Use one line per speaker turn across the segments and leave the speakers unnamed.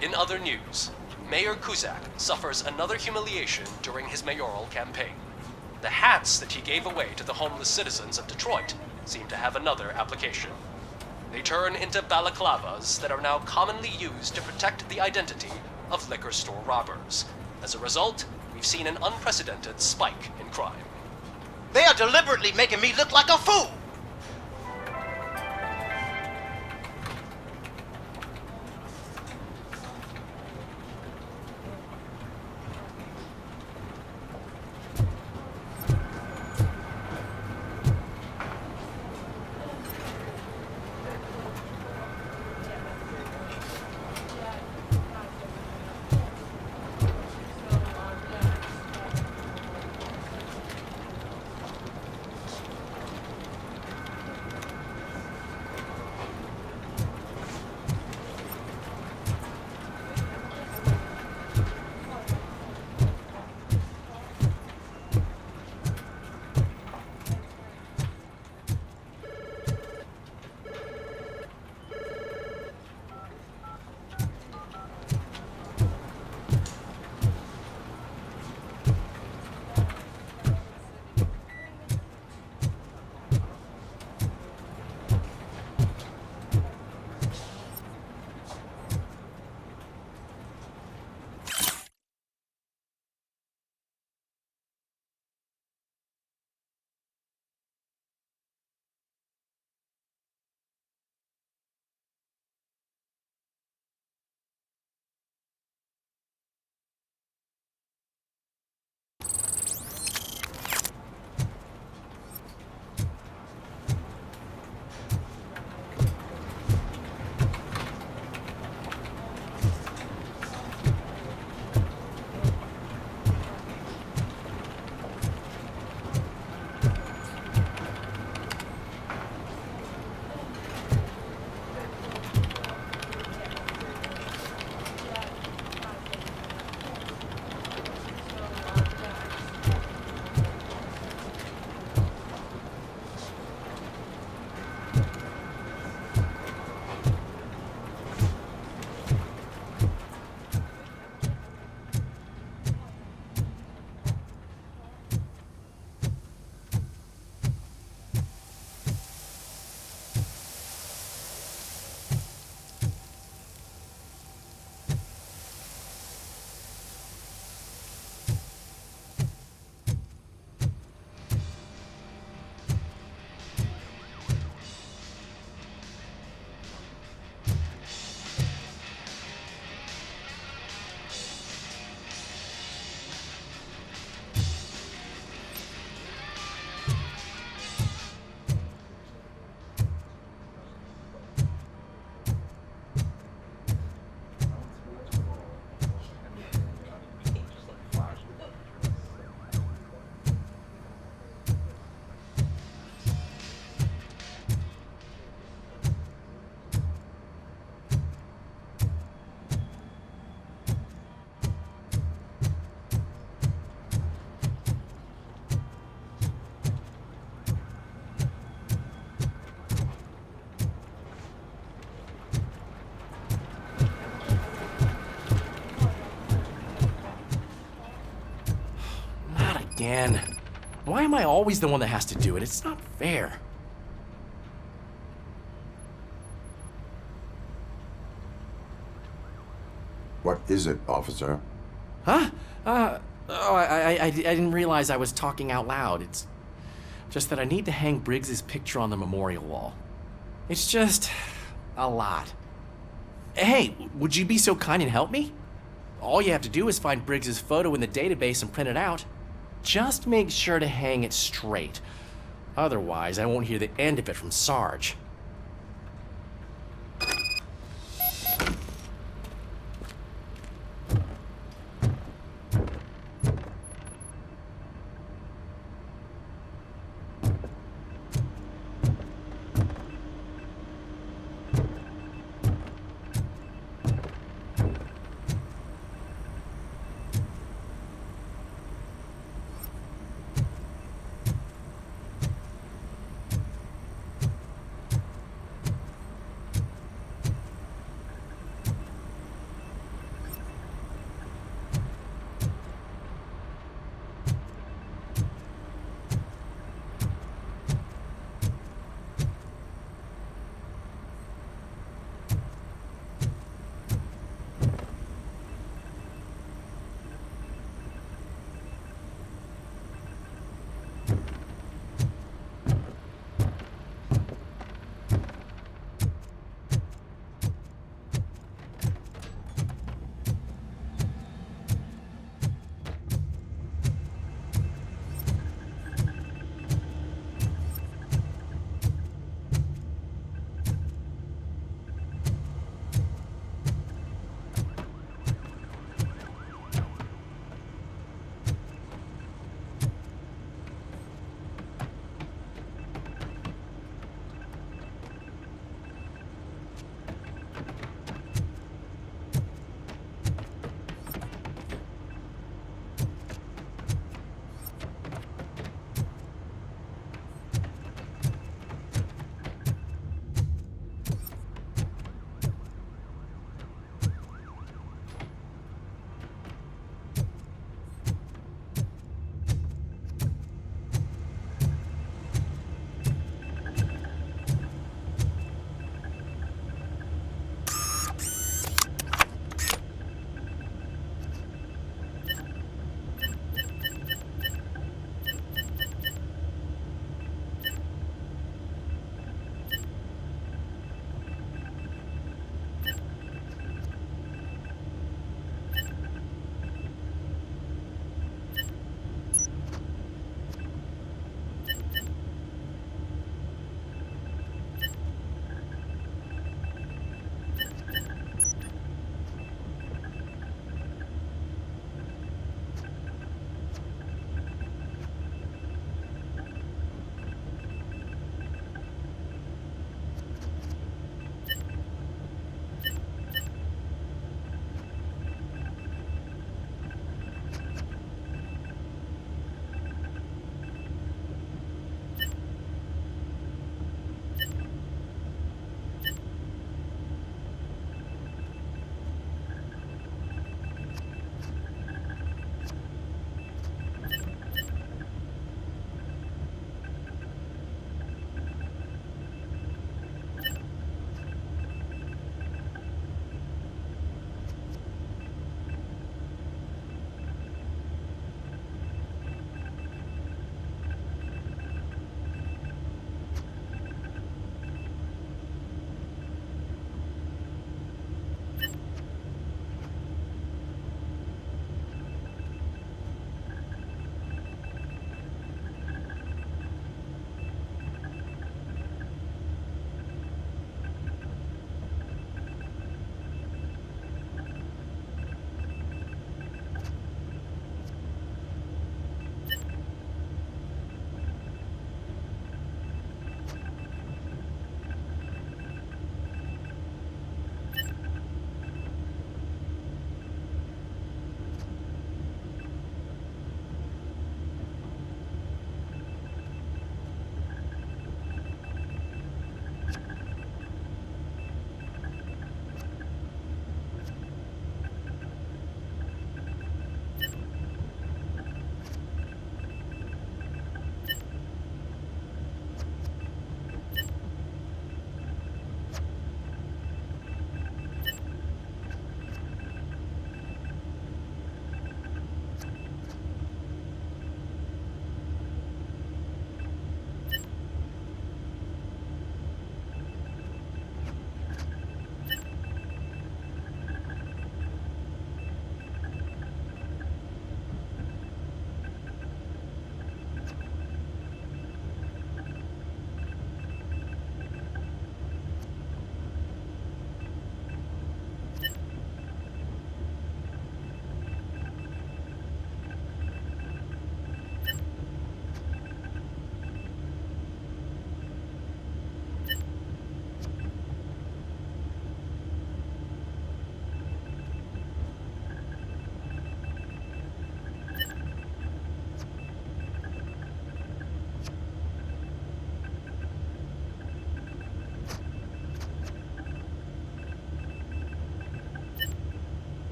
In other news, Mayor Kuzak suffers another humiliation during his mayoral campaign. The hats that he gave away to the homeless citizens of Detroit seem to have another application. They turn into balaclavas that are now commonly used to protect the identity of liquor store robbers. As a result, we've seen an unprecedented spike in crime.
They are deliberately making me look like a fool!
Again. Why am I always the one that has to do it? It's not fair.
What is it, officer?
Huh? I didn't realize I was talking out loud. It's just that I need to hang Briggs's picture on the memorial wall. It's just a lot. Hey, would you be so kind and help me? All you have to do is find Briggs's photo in the database and print it out. Just make sure to hang it straight. Otherwise, I won't hear the end of it from Sarge.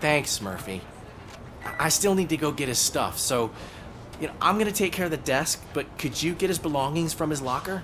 Thanks, Murphy. I still need to go get his stuff, so, I'm gonna take care of the desk, but could you get his belongings from his locker?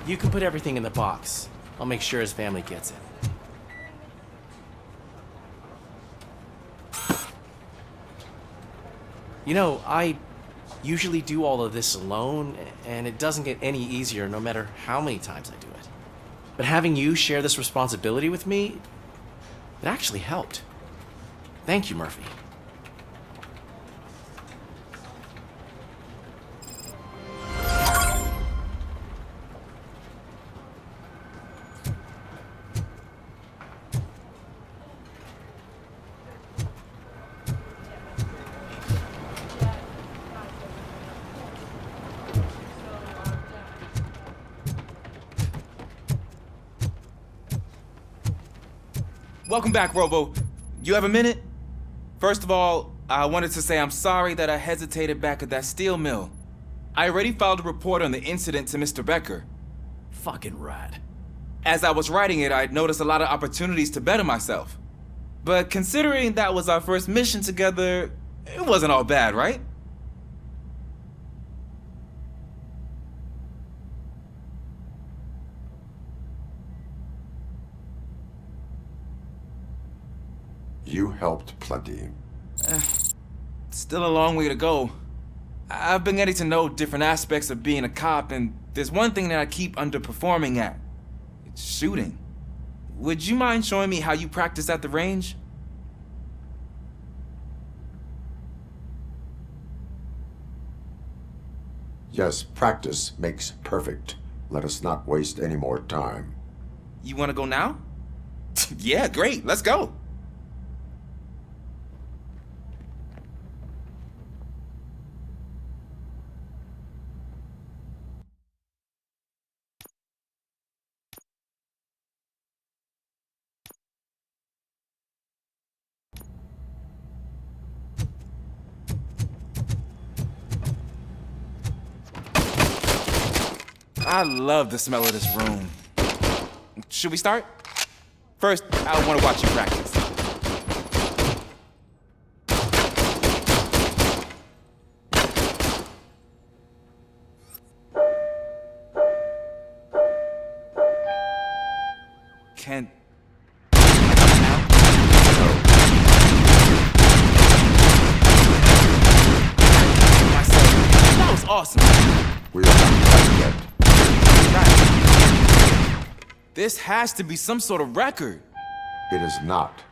You can put everything in the box. I'll make sure his family gets it. I usually do all of this alone, and it doesn't get any easier no matter how many times I do it. But having you share this responsibility with me, it actually helped. Thank you, Murphy.
Welcome back, Robo. You have a minute? First of all, I wanted to say I'm sorry that I hesitated back at that steel mill. I already filed a report on the incident to Mr. Becker.
Fucking rad.
As I was writing it, I'd noticed a lot of opportunities to better myself. But considering that was our first mission together, it wasn't all bad, right?
You helped plenty.
Still a long way to go. I've been getting to know different aspects of being a cop, and there's one thing that I keep underperforming at. It's shooting. Would you mind showing me how you practice at the range?
Yes, practice makes perfect. Let us not waste any more time.
You want to go now? Yeah, great. Let's go. I love the smell of this room. Should we start? First, I want to watch you practice. Can... That was awesome.
We are not done yet.
Right. This has to be some sort of record.
It is not.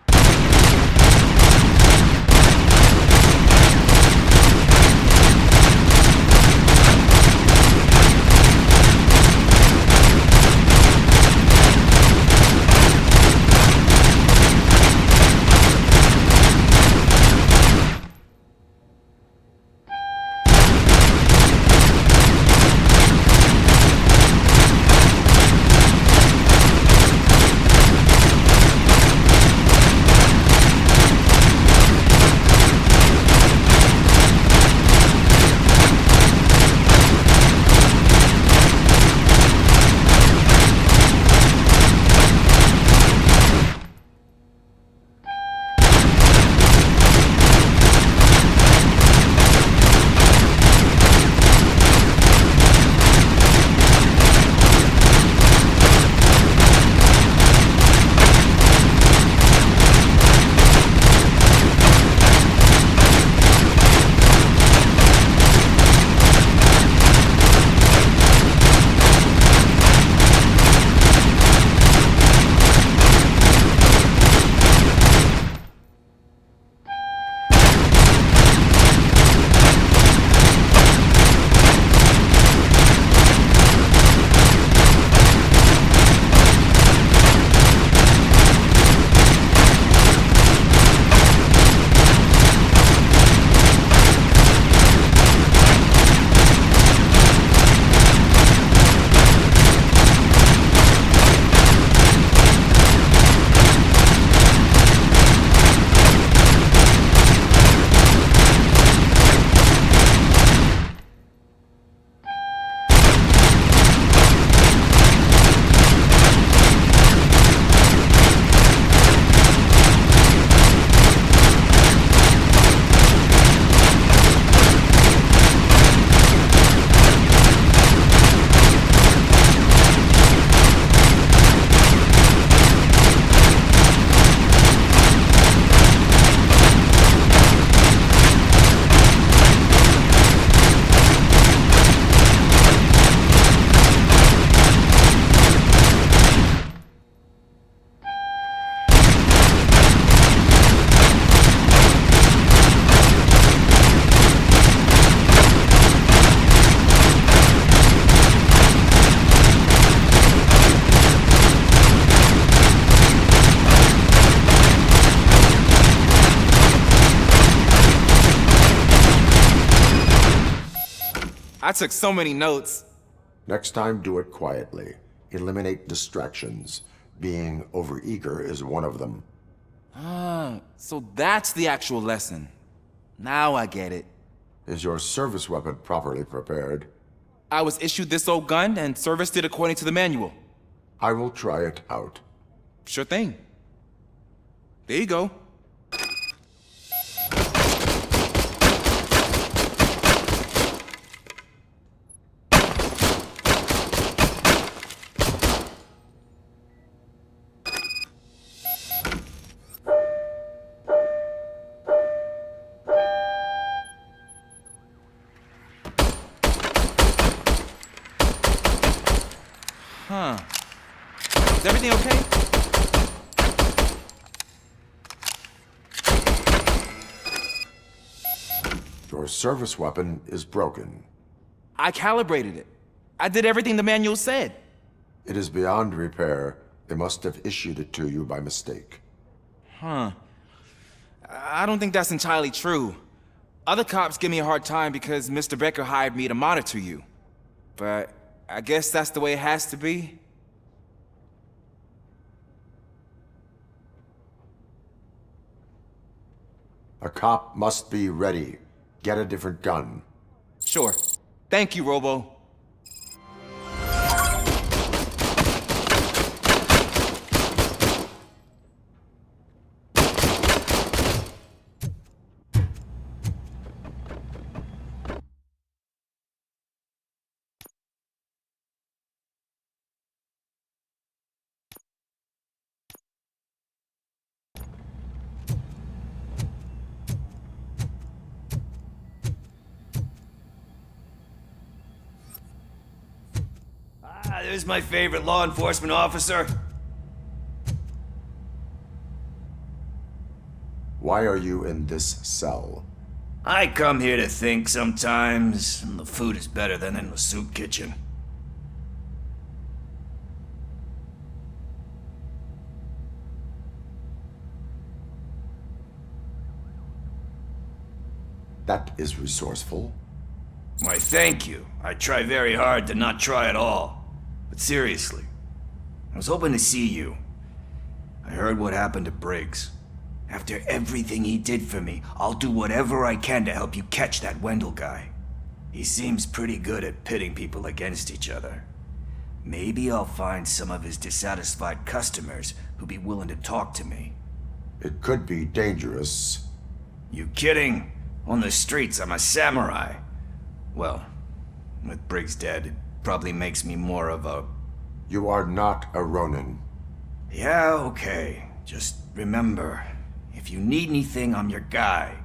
I took so many notes.
Next time, do it quietly. Eliminate distractions. Being overeager is one of them.
Ah, so that's the actual lesson. Now I get it.
Is your service weapon properly prepared?
I was issued this old gun and serviced it according to the manual.
I will try it out.
Sure thing. There you go. Huh. Is everything okay?
Your service weapon is broken.
I calibrated it. I did everything the manual said.
It is beyond repair. They must have issued it to you by mistake.
Huh. I don't think that's entirely true. Other cops give me a hard time because Mr. Becker hired me to monitor you. But I guess that's the way it has to be.
A cop must be ready. Get a different gun.
Sure. Thank you, Robo.
There's my favorite law enforcement officer.
Why are you in this cell?
I come here to think sometimes, and the food is better than in the soup kitchen.
That is resourceful.
Why, thank you. I try very hard to not try at all. But seriously, I was hoping to see you. I heard what happened to Briggs. After everything he did for me, I'll do whatever I can to help you catch that Wendell guy. He seems pretty good at pitting people against each other. Maybe I'll find some of his dissatisfied customers who'd be willing to talk to me.
It could be dangerous.
You kidding? On the streets, I'm a samurai. Well, with Briggs dead, it probably makes me more of a...
You are not a Ronin.
Yeah, okay. Just remember, if you need anything, I'm your guy.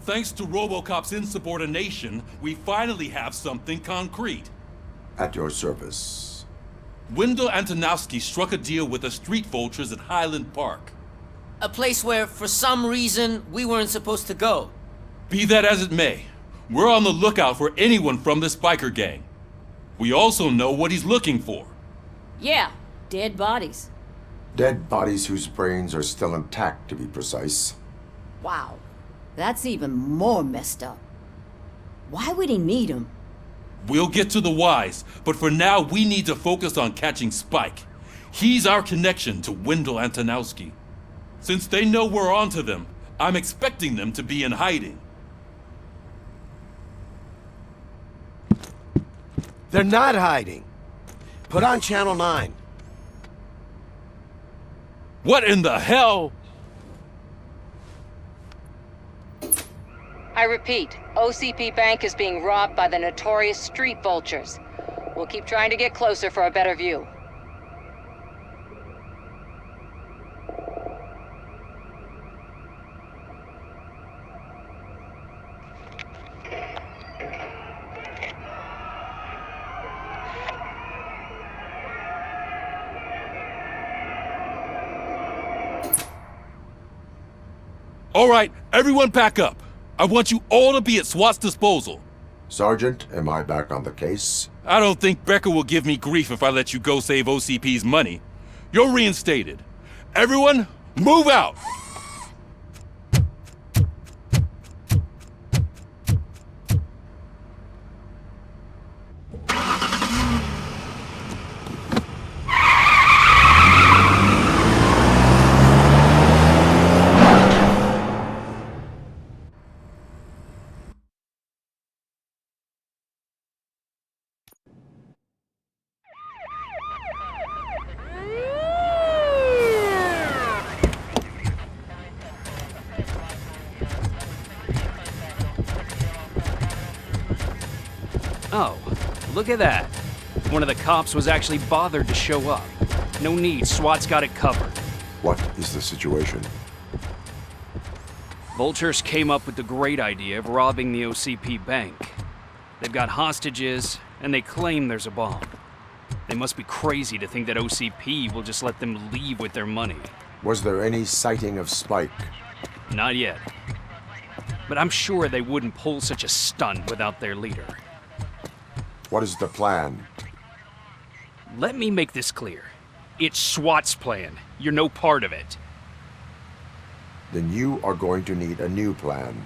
Thanks to Robocop's insubordination, we finally have something concrete.
At your service.
Wendell Antonowski struck a deal with the street vultures at Highland Park.
A place where, for some reason, we weren't supposed to go.
Be that as it may, we're on the lookout for anyone from this biker gang. We also know what he's looking for.
Yeah, dead bodies.
Dead bodies whose brains are still intact, to be precise.
Wow, that's even more messed up. Why would he need them?
We'll get to the whys, but for now we need to focus on catching Spike. He's our connection to Wendell Antonowski. Since they know we're onto them, I'm expecting them to be in hiding.
They're not hiding. Put on Channel 9.
What in the hell?
I repeat, OCP Bank is being robbed by the notorious street vultures. We'll keep trying to get closer for a better view.
All right, everyone pack up. I want you all to be at SWAT's disposal.
Sergeant, am I back on the case?
I don't think Becker will give me grief if I let you go save OCP's money. You're reinstated. Everyone, move out!
Oh, look at that. One of the cops was actually bothered to show up. No need, SWAT's got it covered.
What is the situation?
Vultures came up with the great idea of robbing the OCP bank. They've got hostages, and they claim there's a bomb. They must be crazy to think that OCP will just let them leave with their money.
Was there any sighting of Spike?
Not yet. But I'm sure they wouldn't pull such a stunt without their leader.
What is the plan?
Let me make this clear. It's SWAT's plan. You're no part of it.
Then you are going to need a new plan.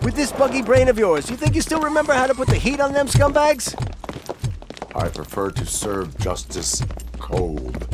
With this buggy brain of yours, you think you still remember how to put the heat on them scumbags?
I prefer to serve justice cold.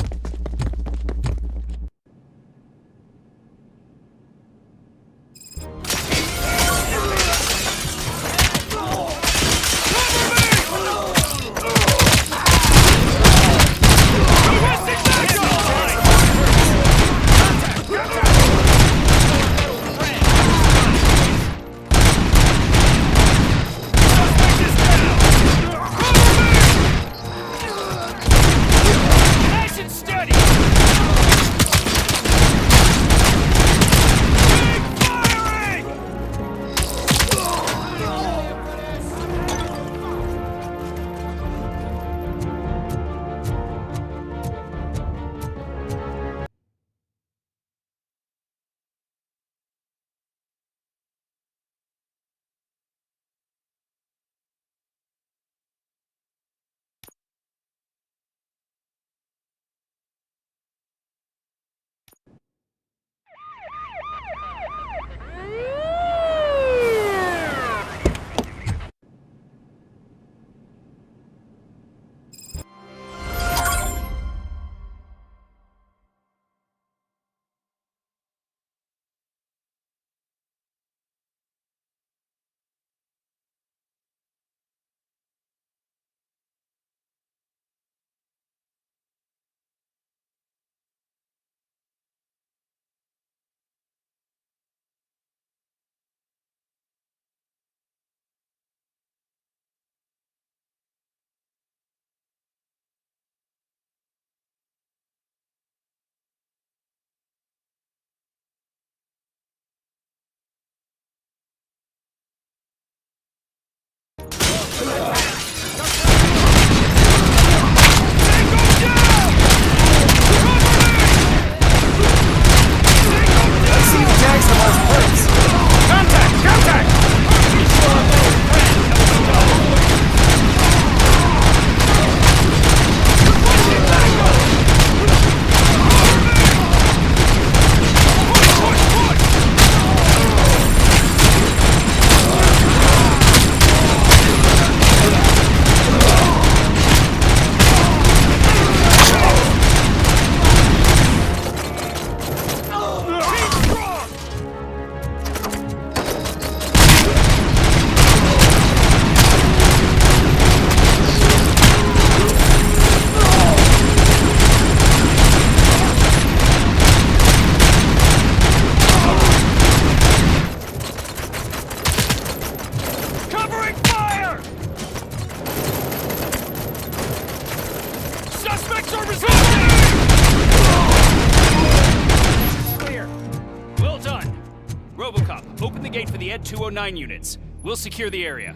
Robocop, open the gate for the Ed 209 units. We'll secure the area.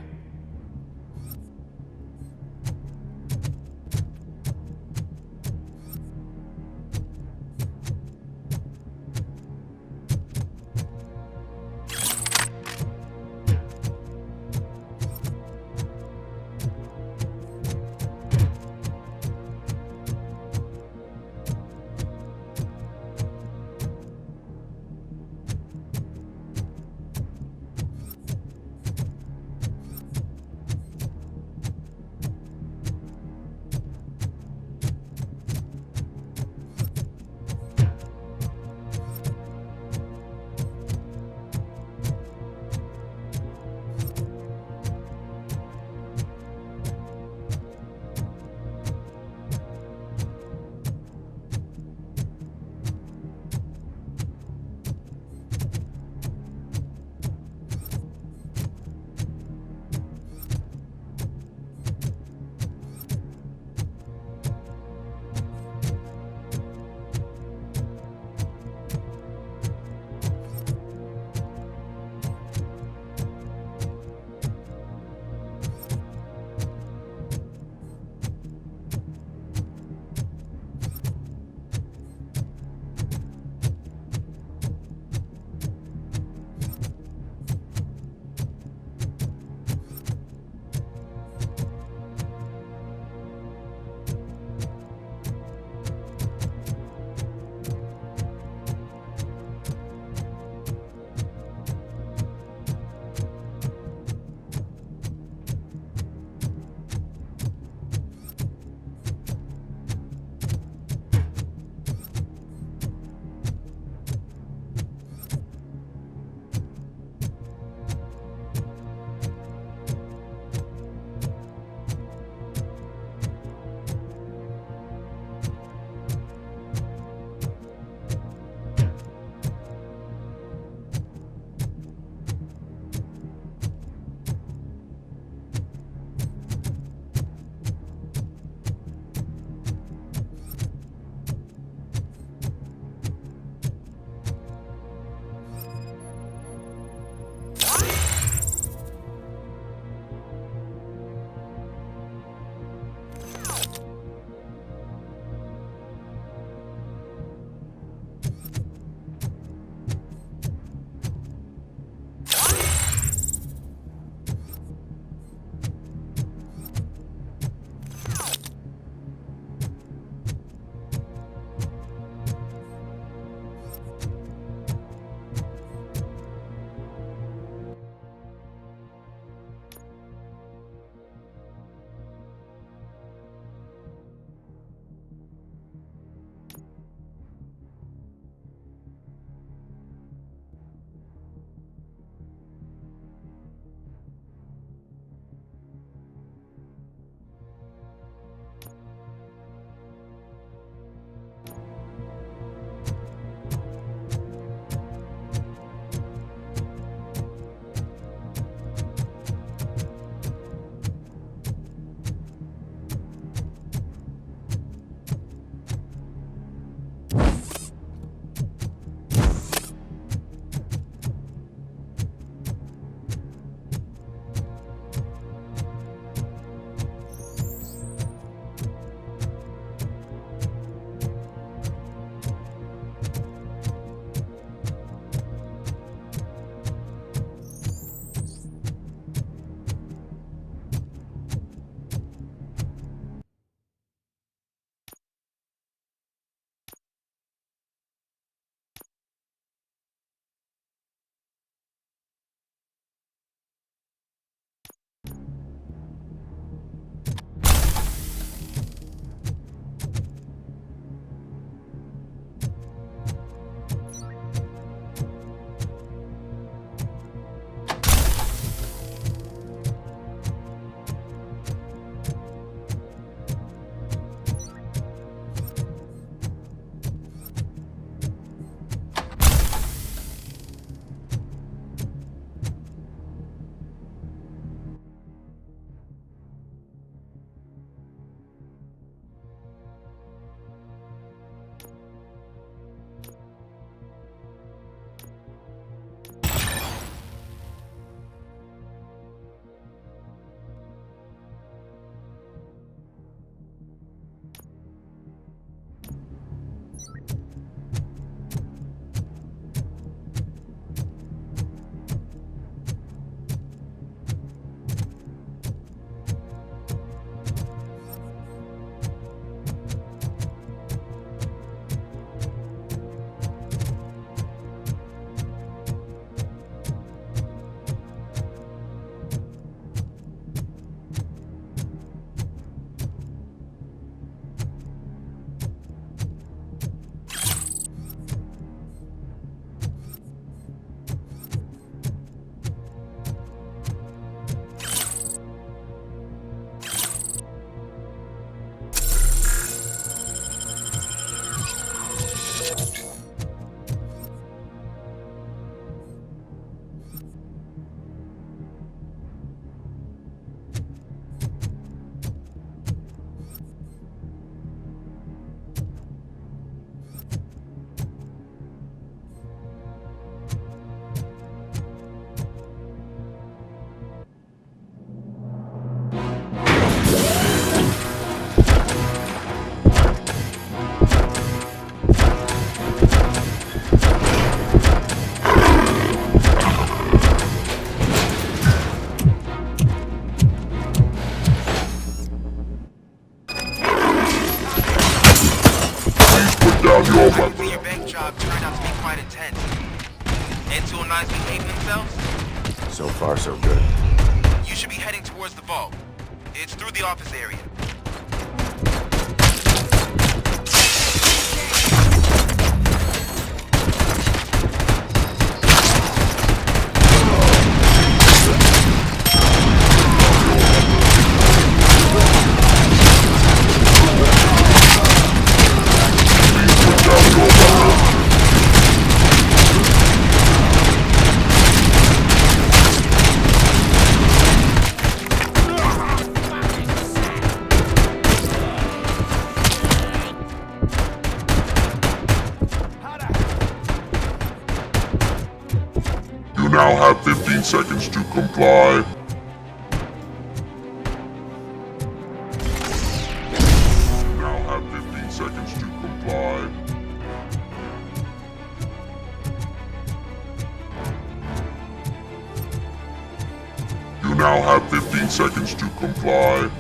guys behaving themselves?
So far, so good.
You should be heading towards the vault. It's through the office area.
You now have 15 seconds to comply. You now have 15 seconds to comply. You now have 15 seconds to comply.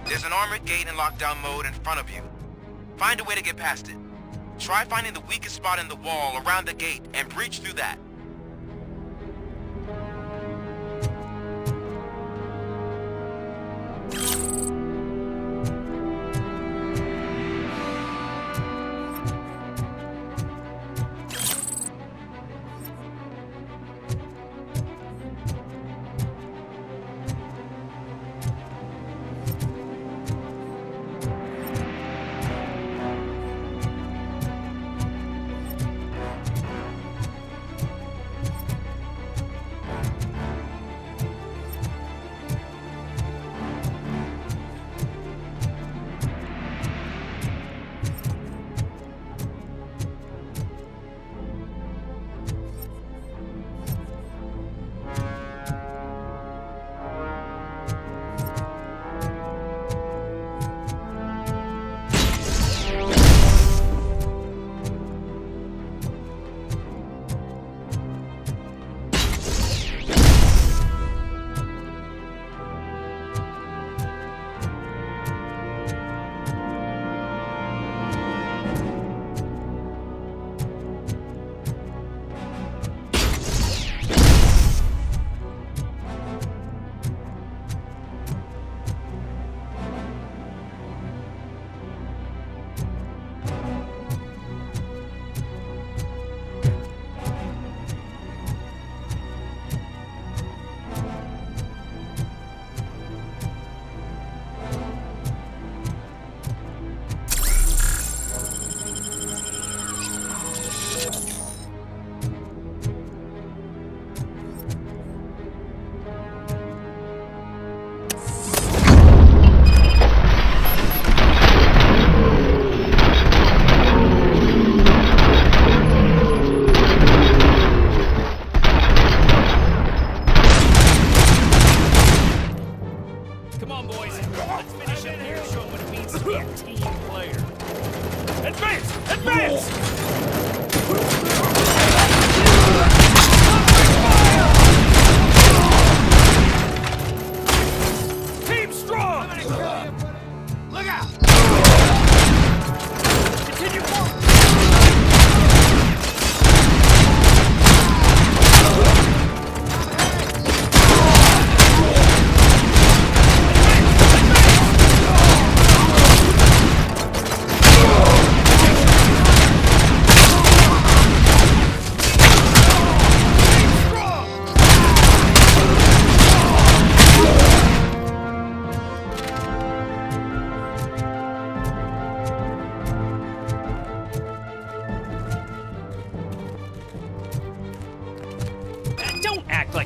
There's an armored gate in lockdown mode in front of you. Find a way to get past it. Try finding the weakest spot in the wall around the gate and breach through that.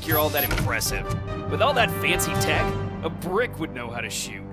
like you're all that impressive. With all that fancy tech, a brick would know how to shoot.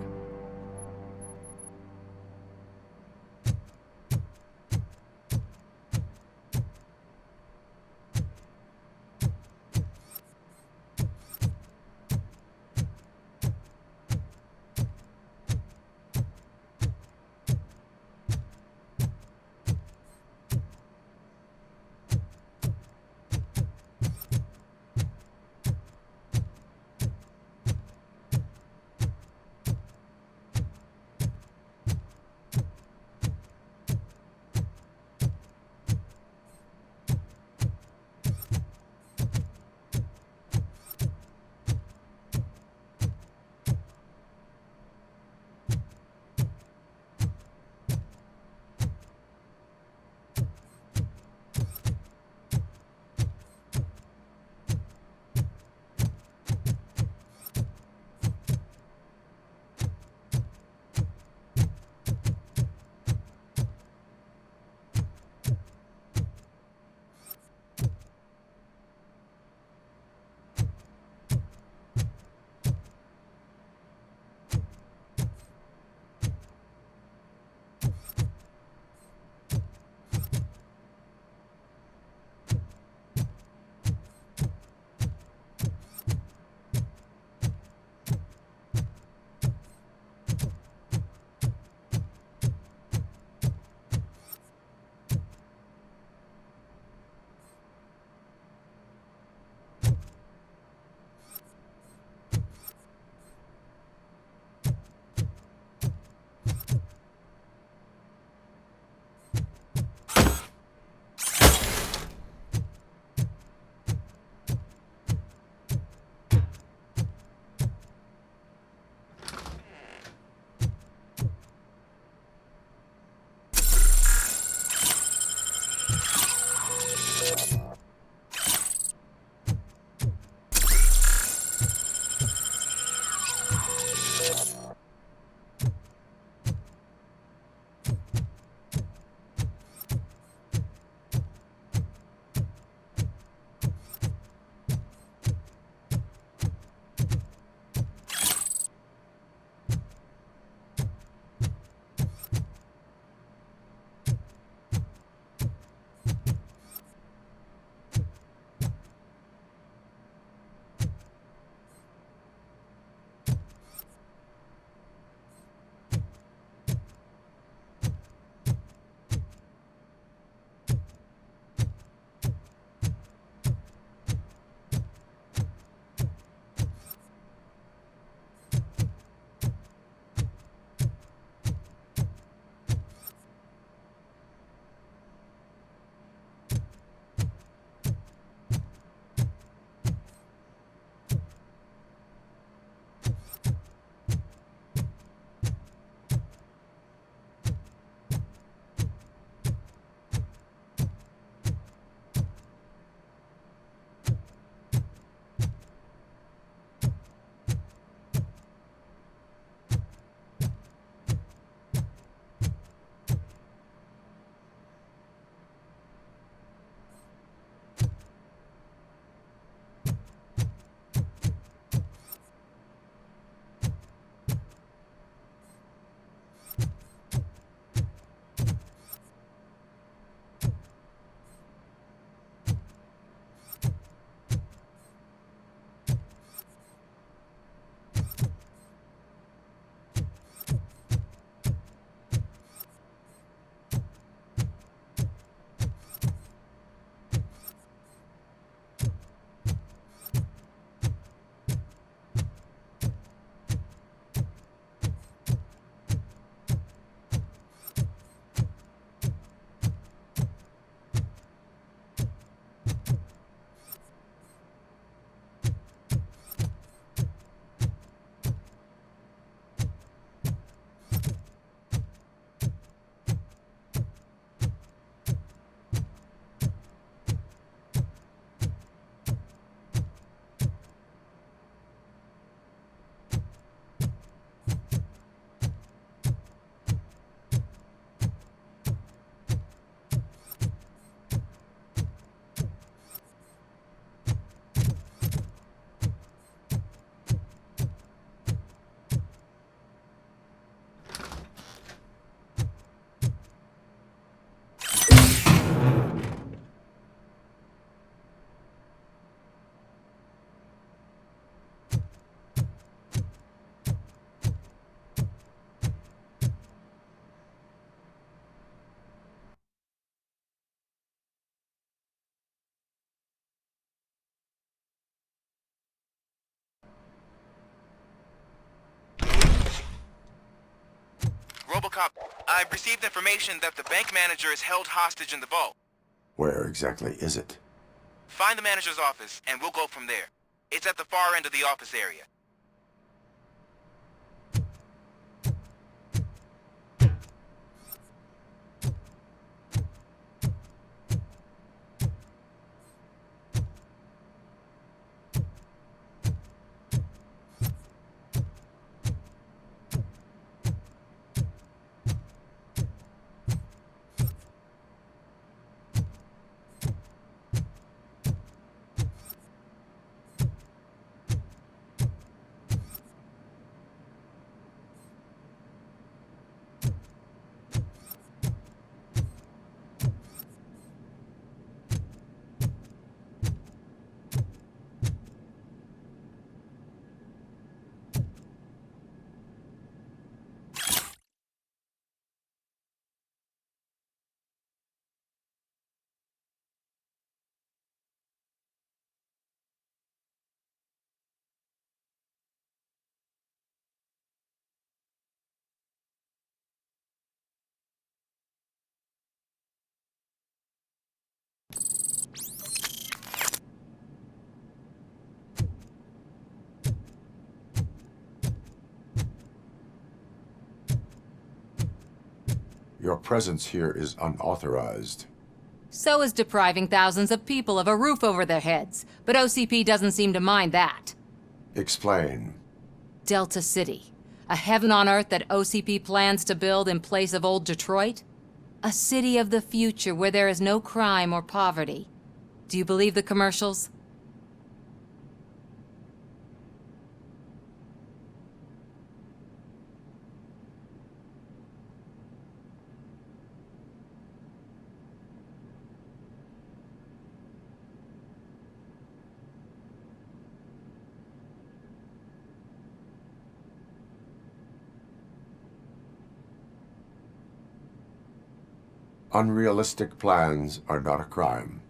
Robocop, I've received information that the bank manager is held hostage in the vault.
Where exactly is it?
Find the manager's office, and we'll go from there. It's at the far end of the office area.
Your presence here is unauthorized.
So is depriving thousands of people of a roof over their heads, but OCP doesn't seem to mind that.
Explain.
Delta City, a heaven on earth that OCP plans to build in place of old Detroit? A city of the future where there is no crime or poverty. Do you believe the commercials?
Unrealistic plans are not a crime.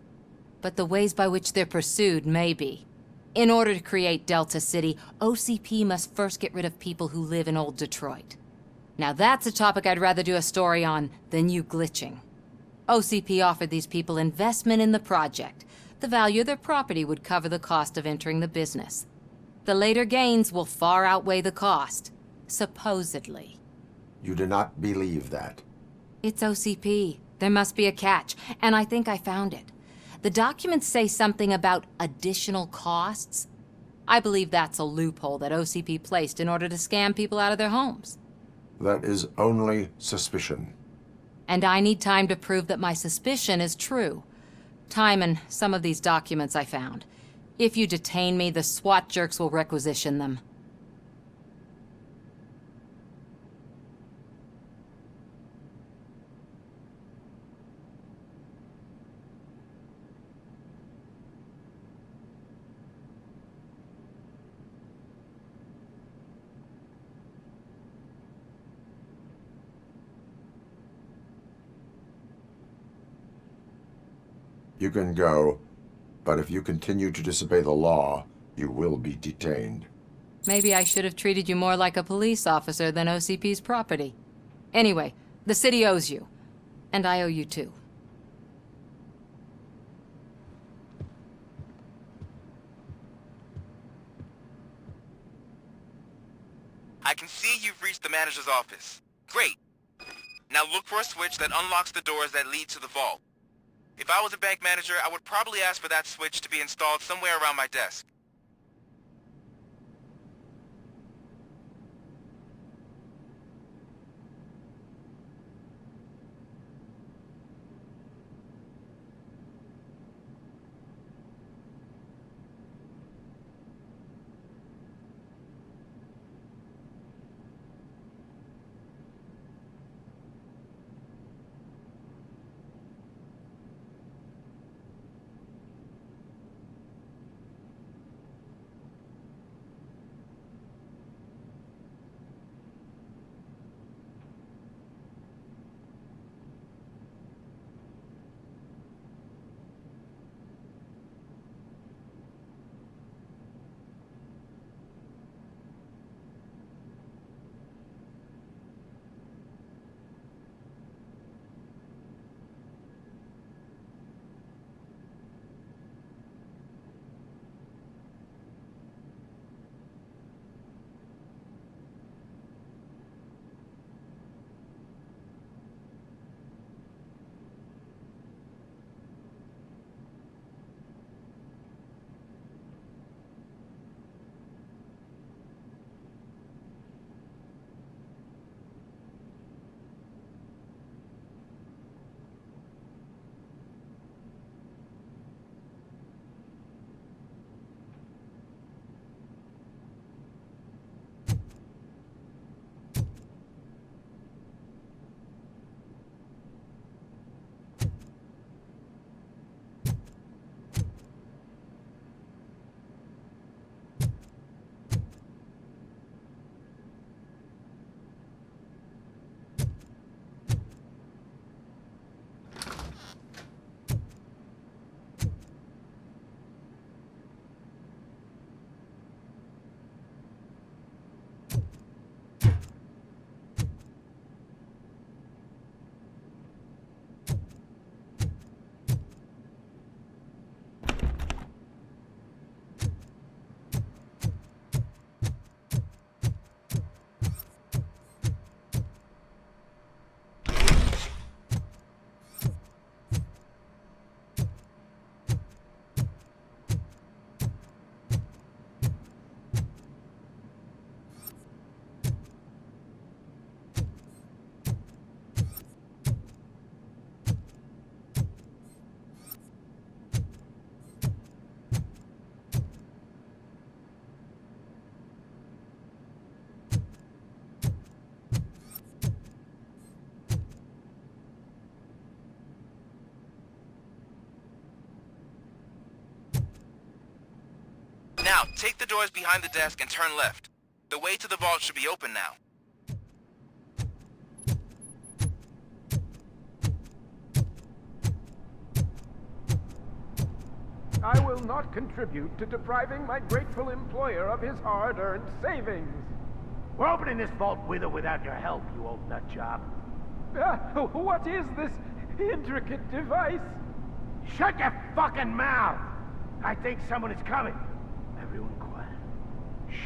But the ways by which they're pursued may be. In order to create Delta City, OCP must first get rid of people who live in old Detroit. Now that's a topic I'd rather do a story on than you glitching. OCP offered these people investment in the project. The value of their property would cover the cost of entering the business. The later gains will far outweigh the cost, supposedly.
You do not believe that.
It's OCP. There must be a catch, and I think I found it. The documents say something about additional costs. I believe that's a loophole that OCP placed in order to scam people out of their homes.
That is only suspicion.
And I need time to prove that my suspicion is true. Time and some of these documents I found. If you detain me, the SWAT jerks will requisition them.
You can go, but if you continue to disobey the law, you will be detained.
Maybe I should have treated you more like a police officer than OCP's property. Anyway, the city owes you. And I owe you too.
I can see you've reached the manager's office. Great. Now look for a switch that unlocks the doors that lead to the vault. If I was a bank manager, I would probably ask for that switch to be installed somewhere around my desk.
Now, take the doors behind the desk and turn left. The way to the vault should be open now.
I will not contribute to depriving my grateful employer of his hard-earned savings.
We're opening this vault with or without your help, you old nutjob.
What is this intricate device?
Shut your fucking mouth! I think someone is coming. Everyone quiet. Shh.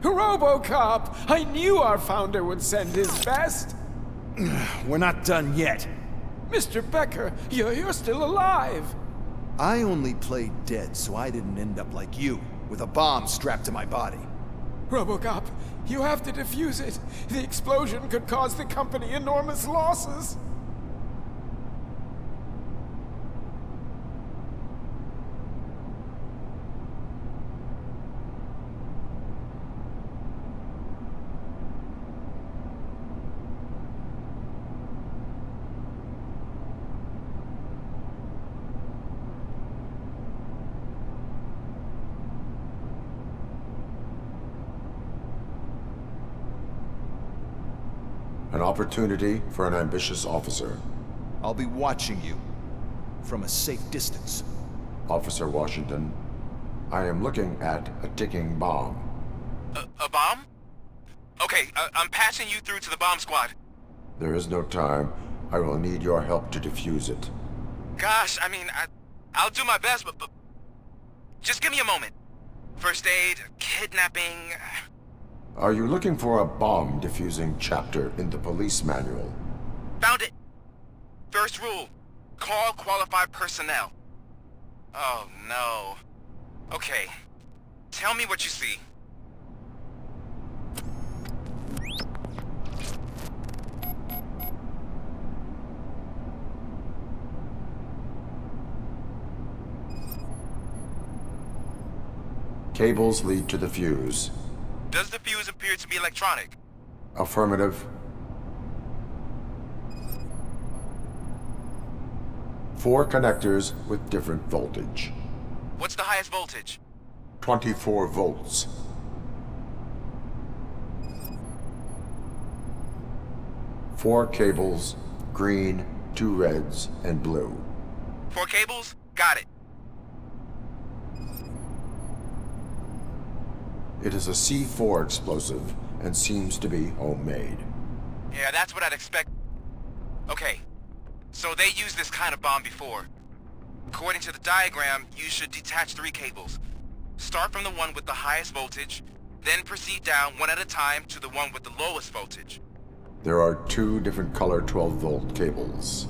Robocop! I knew our founder would send his best!
We're not done yet.
Mr. Becker, you're still alive!
I only played dead so I didn't end up like you, with a bomb strapped to my body.
Robocop, you have to defuse it. The explosion could cause the company enormous losses.
An opportunity for an ambitious officer.
I'll be watching you from a safe distance.
Officer Washington, I am looking at a ticking bomb.
A bomb? Okay, I'm passing you through to the bomb squad.
There is no time. I will need your help to defuse it.
Gosh, I mean, I'll do my best, but just give me a moment. First aid, kidnapping...
Are you looking for a bomb defusing chapter in the police manual?
Found it! First rule, call qualified personnel. Oh no. Okay, tell me what you see.
Cables lead to the fuse.
Does the fuse appear to be electronic?
Affirmative. 4 connectors with different voltage.
What's the highest voltage?
24 volts. 4 cables, green, 2 reds, and blue.
4 cables? Got it.
It is a C4 explosive and seems to be homemade.
Yeah, that's what I'd expect. Okay, so they used this kind of bomb before. According to the diagram, you should detach 3 cables. Start from the one with the highest voltage, then proceed down one at a time to the one with the lowest voltage.
There are 2 different color 12-volt cables.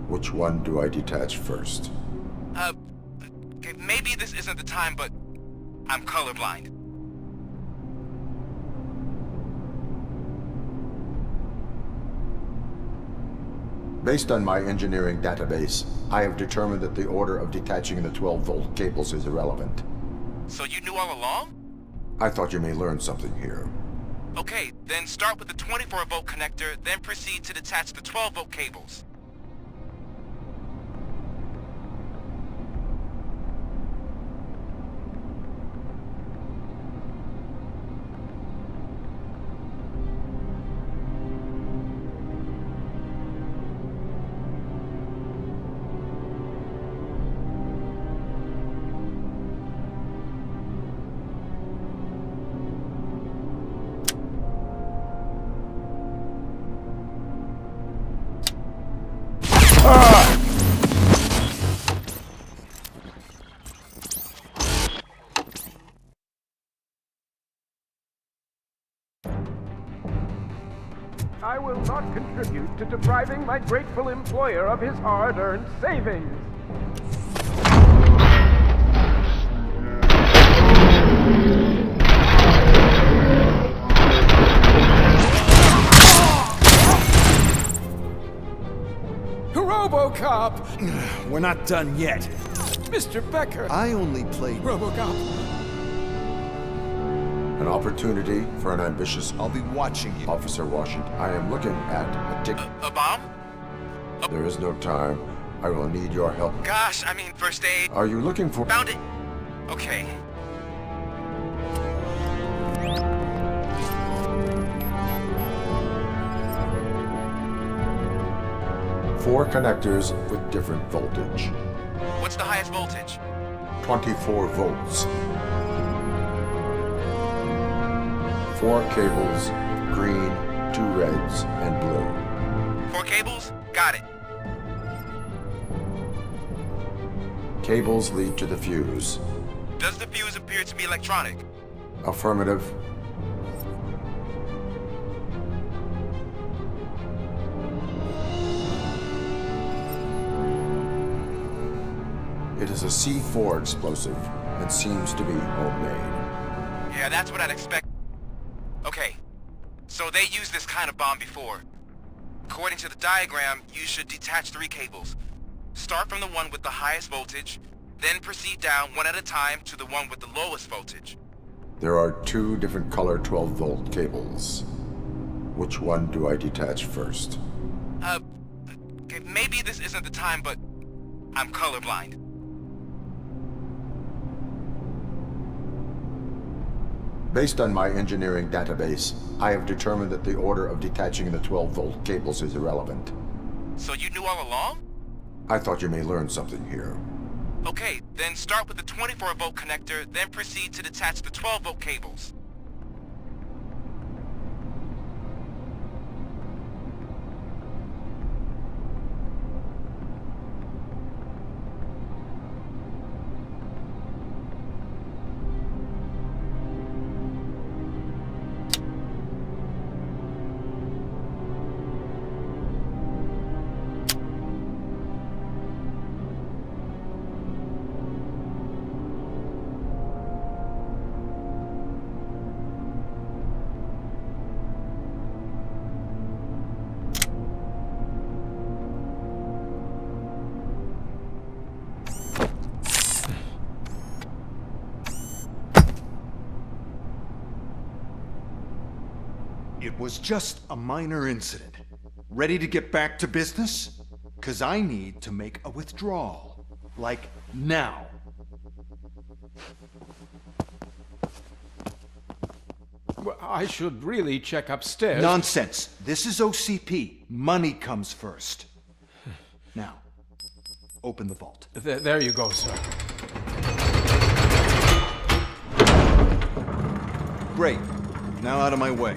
Which one do I detach first?
Okay, maybe this isn't the time, but I'm colorblind.
Based on my engineering database, I have determined that the order of detaching the 12-volt cables is irrelevant.
So you knew all along?
I thought you may learn something here.
Okay, then start with the 24-volt connector, then proceed to detach the 12-volt cables.
I will not contribute to depriving my grateful employer of his hard-earned savings.
Robocop!
We're not done yet.
Mr. Becker!
I only played
Robocop.
An opportunity for an ambitious...
I'll be watching you.
Officer Washington, I am looking at a tick...
A bomb?
There is no time. I will need your help.
Gosh, I mean, first aid.
Are you looking for...
Found it. Okay.
Four connectors with different voltage.
What's the highest voltage?
24 volts. 4 cables, green, 2 reds, and blue.
4 cables? Got it.
Cables lead to the fuse.
Does the fuse appear to be electronic?
Affirmative. It is a C4 explosive and seems to be homemade.
Yeah, that's what I'd expect. Okay, so they used this kind of bomb before. According to the diagram, you should detach 3 cables. Start from the one with the highest voltage, then proceed down one at a time to the one with the lowest voltage.
There are 2 different color 12-volt cables. Which one do I detach first?
Okay, maybe this isn't the time, but I'm colorblind.
Based on my engineering database, I have determined that the order of detaching the 12-volt cables is irrelevant.
So you knew all along?
I thought you may learn something here.
Okay, then start with the 24-volt connector, then proceed to detach the 12-volt cables.
It was just a minor incident. Ready to get back to business? 'Cause I need to make a withdrawal. Like, now.
Well, I should really check upstairs.
Nonsense. This is OCP. Money comes first. Now, open the vault.
There you go, sir.
Great. Now out of my way.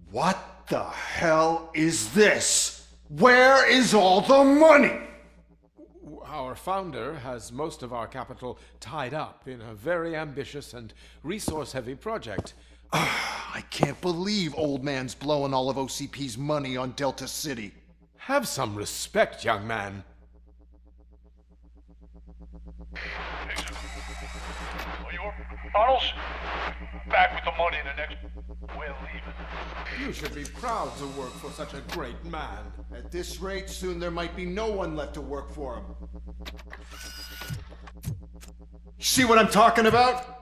What the hell is this? Where is all the money?
Our founder has most of our capital tied up in a very ambitious and resource-heavy project.
I can't believe old man's blowing all of OCP's money on Delta City.
Have some respect, young man.
Arnold's back with the money in the next... We're leaving.
You should be proud to work for such a great man.
At this rate, soon there might be no one left to work for him. See what I'm talking about?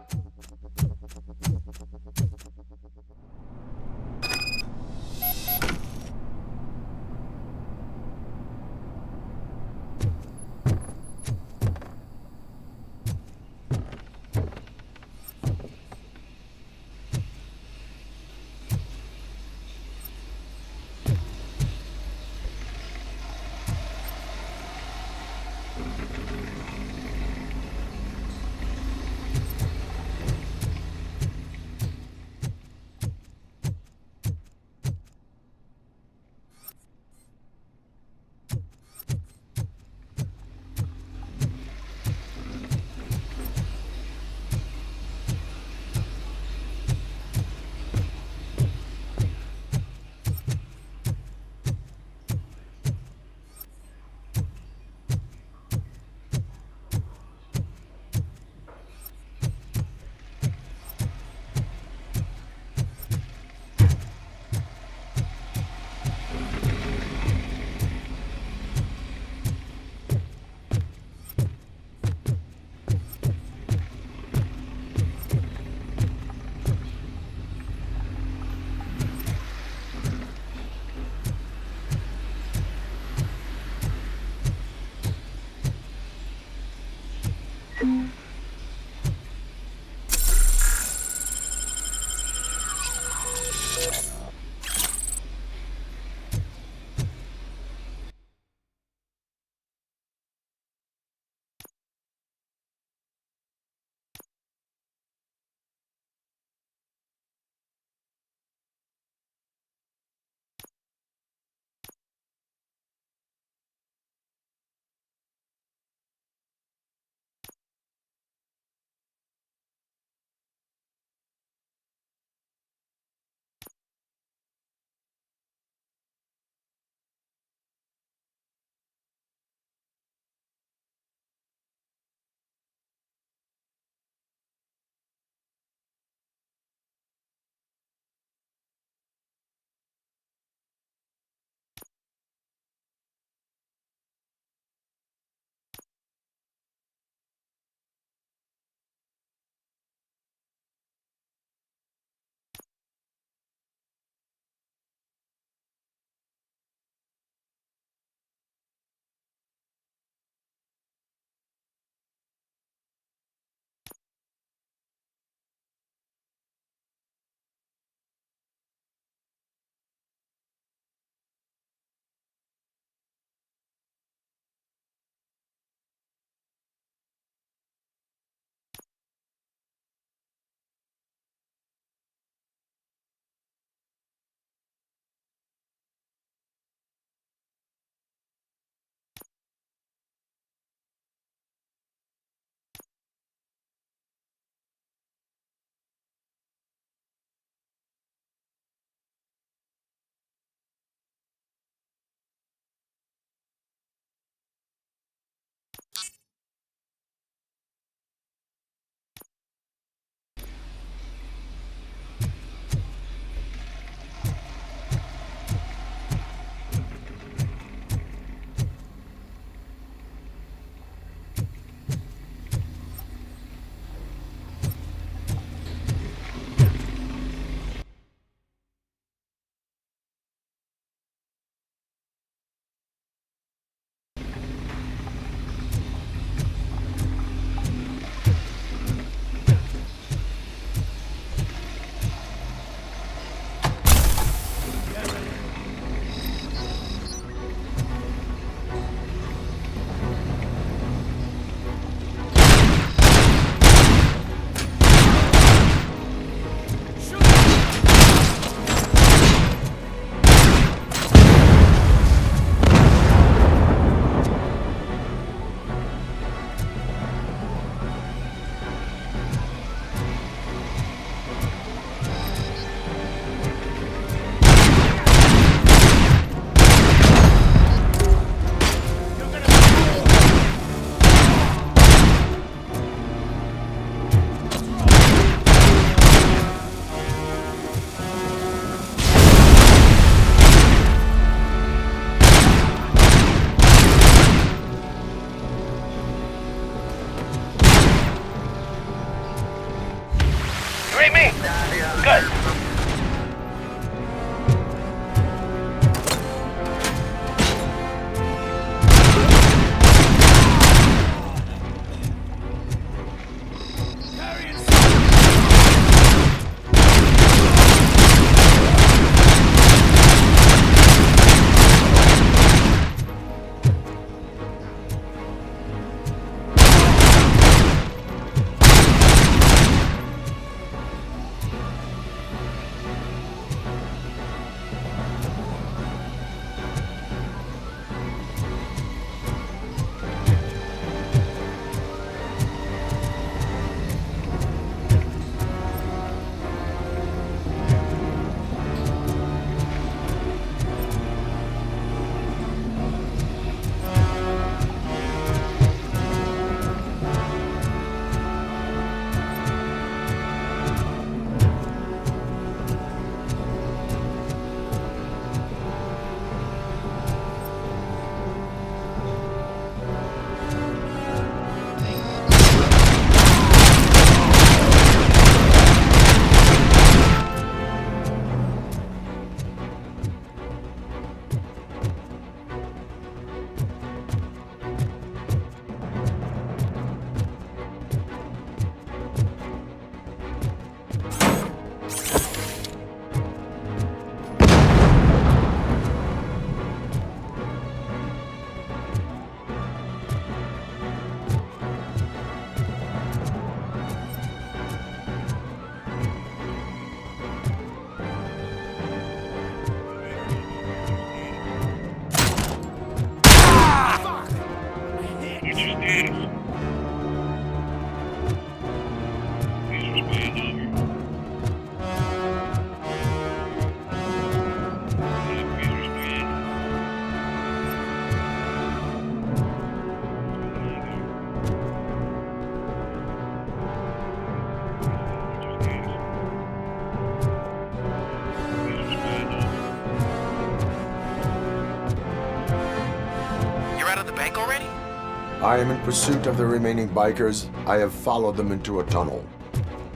I am in pursuit of the remaining bikers. I have followed them into a tunnel.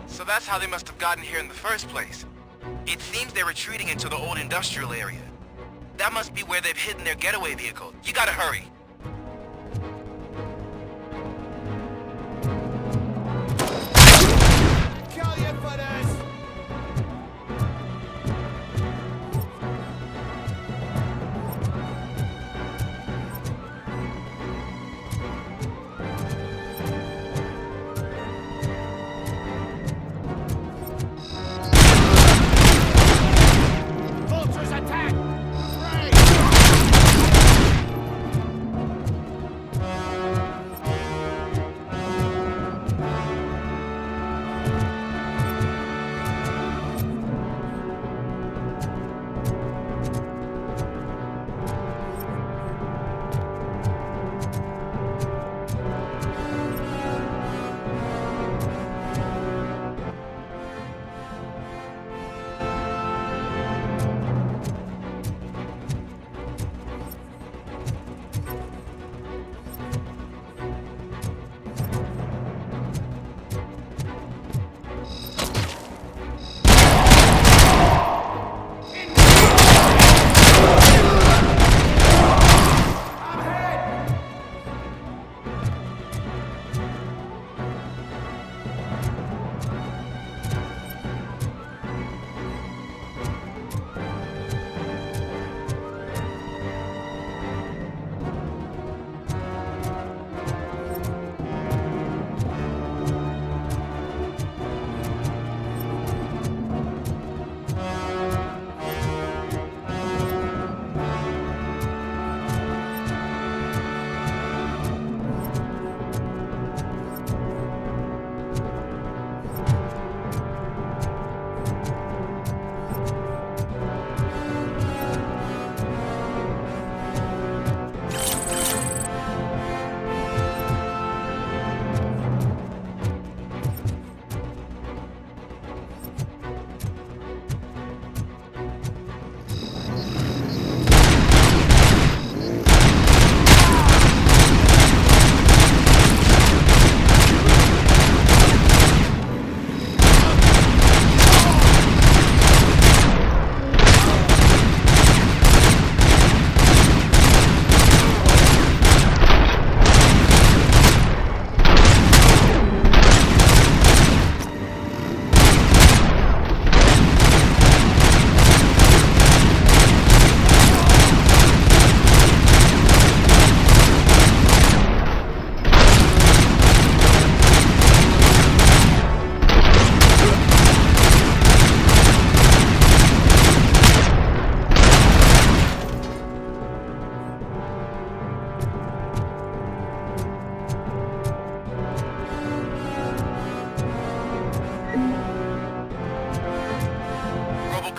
So that's how they must have gotten here in the first place. It seems they're retreating into the old industrial area. That must be where they've hidden their getaway vehicle. You gotta hurry.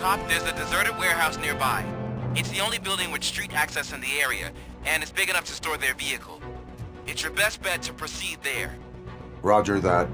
Robocop, there's a deserted warehouse nearby. It's the only building with street access in the area, and it's big enough to store their vehicle. It's your best bet to proceed there.
Roger that.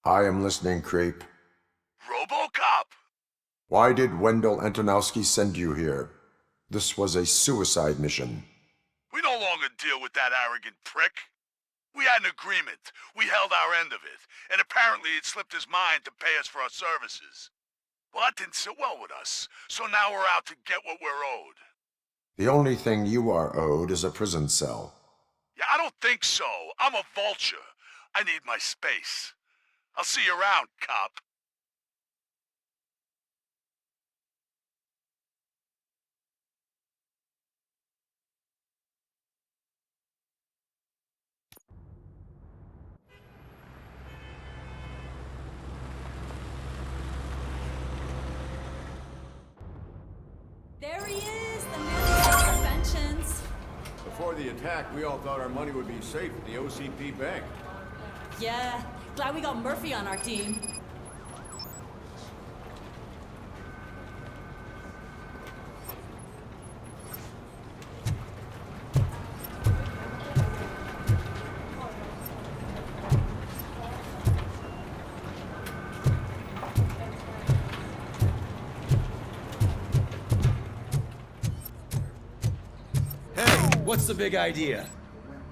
I am listening, creep.
Robocop!
Why did Wendell Antonowski send you here? This was a suicide mission.
We no longer deal with that arrogant prick. We had an agreement. We held our end of it. And apparently it slipped his mind to pay us for our services. Well, that didn't sit well with us. So now we're out to get what we're owed.
The only thing you are owed is a prison cell.
Yeah, I don't think so. I'm a vulture. I need my space. I'll see you around, cop.
There he is, the man of inventions.
Before the attack, we all thought our money would be safe at the OCP bank.
Yeah, glad we got Murphy on our team.
What's the big idea?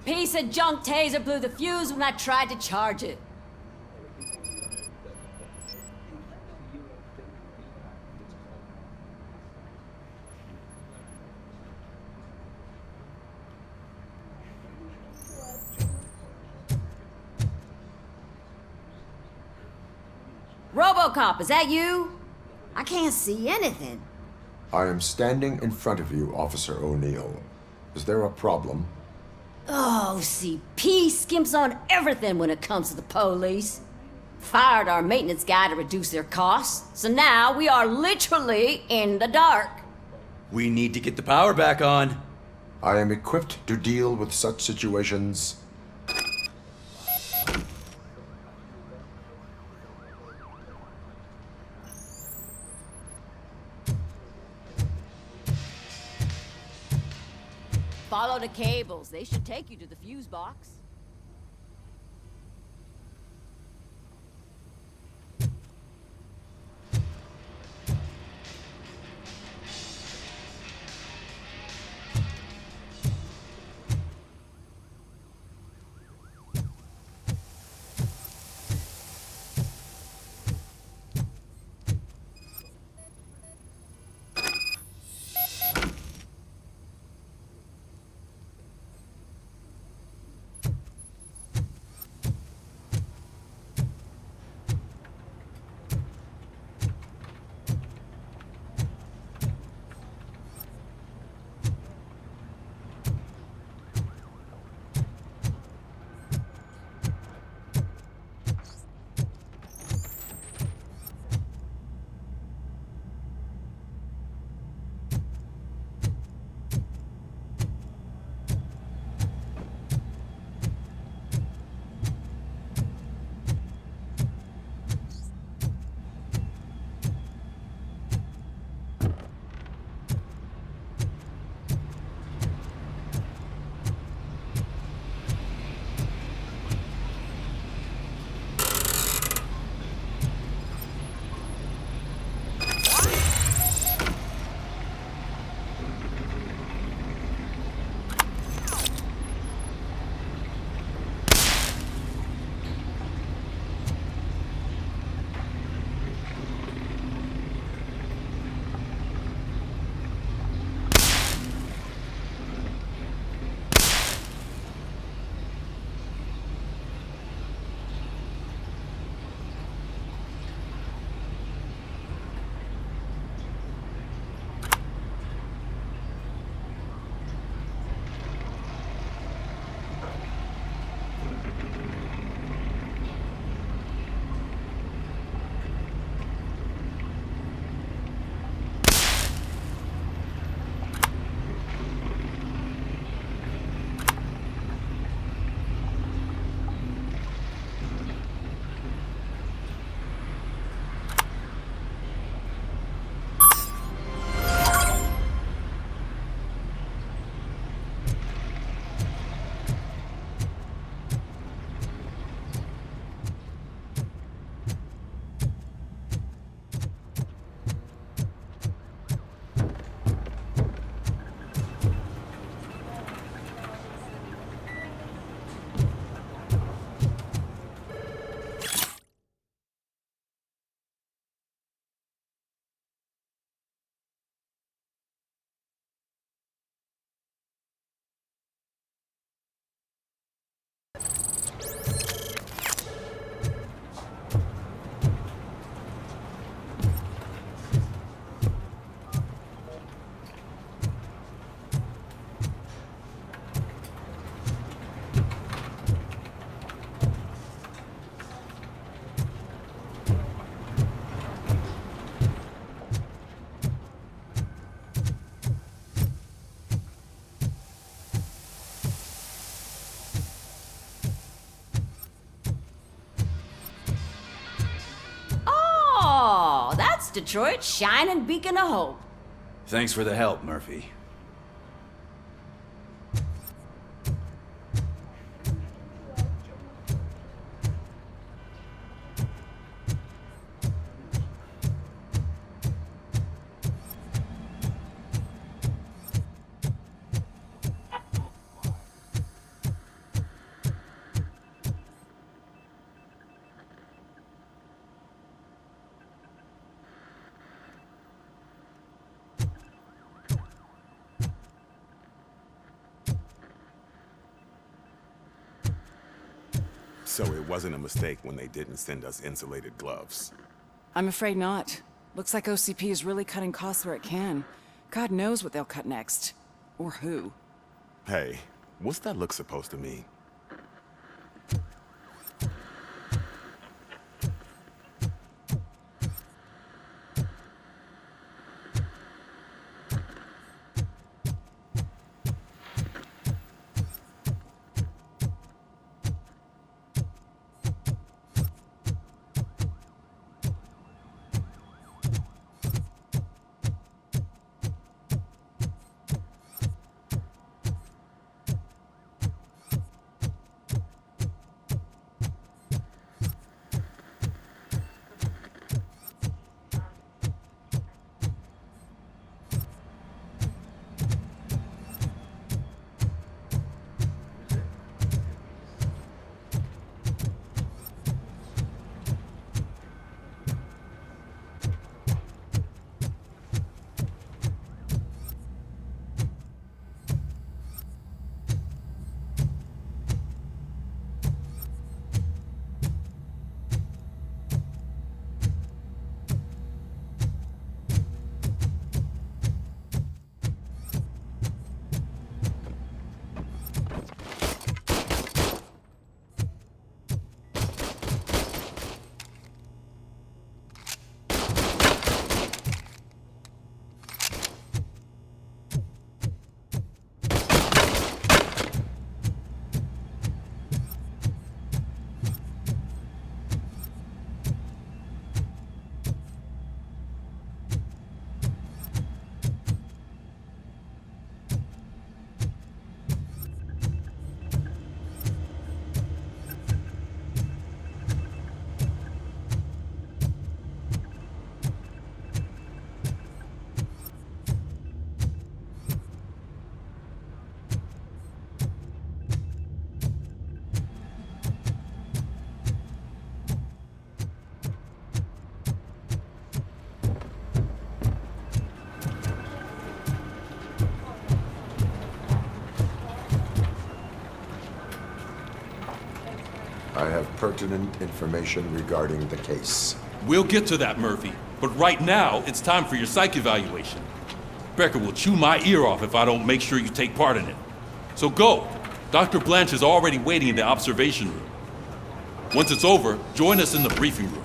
Piece of junk taser blew the fuse when I tried to charge it. Robocop, is that you? I can't see anything.
I am standing in front of you, Officer O'Neill. Is there a problem?
Oh, CP skimps on everything when it comes to the police. Fired our maintenance guy to reduce their costs, so now we are literally in the dark.
We need to get the power back on.
I am equipped to deal with such situations.
Follow the cables. They should take you to the fuse box. Detroit's shining beacon of hope.
Thanks for the help, Murphy.
So it wasn't a mistake when they didn't send us insulated gloves.
I'm afraid not. Looks like OCP is really cutting costs where it can. God knows what they'll cut next. Or who.
Hey, what's that look supposed to mean?
I have pertinent information regarding the case.
We'll get to that, Murphy. But right now, it's time for your psych evaluation. Becker will chew my ear off if I don't make sure you take part in it. So go. Dr. Blanche is already waiting in the observation room. Once it's over, join us in the briefing room.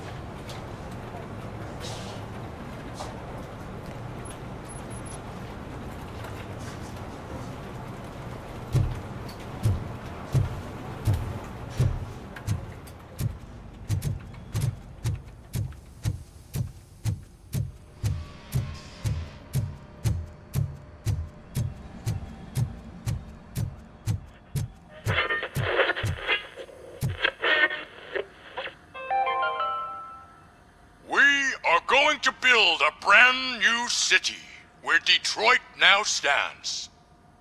City, where Detroit now stands.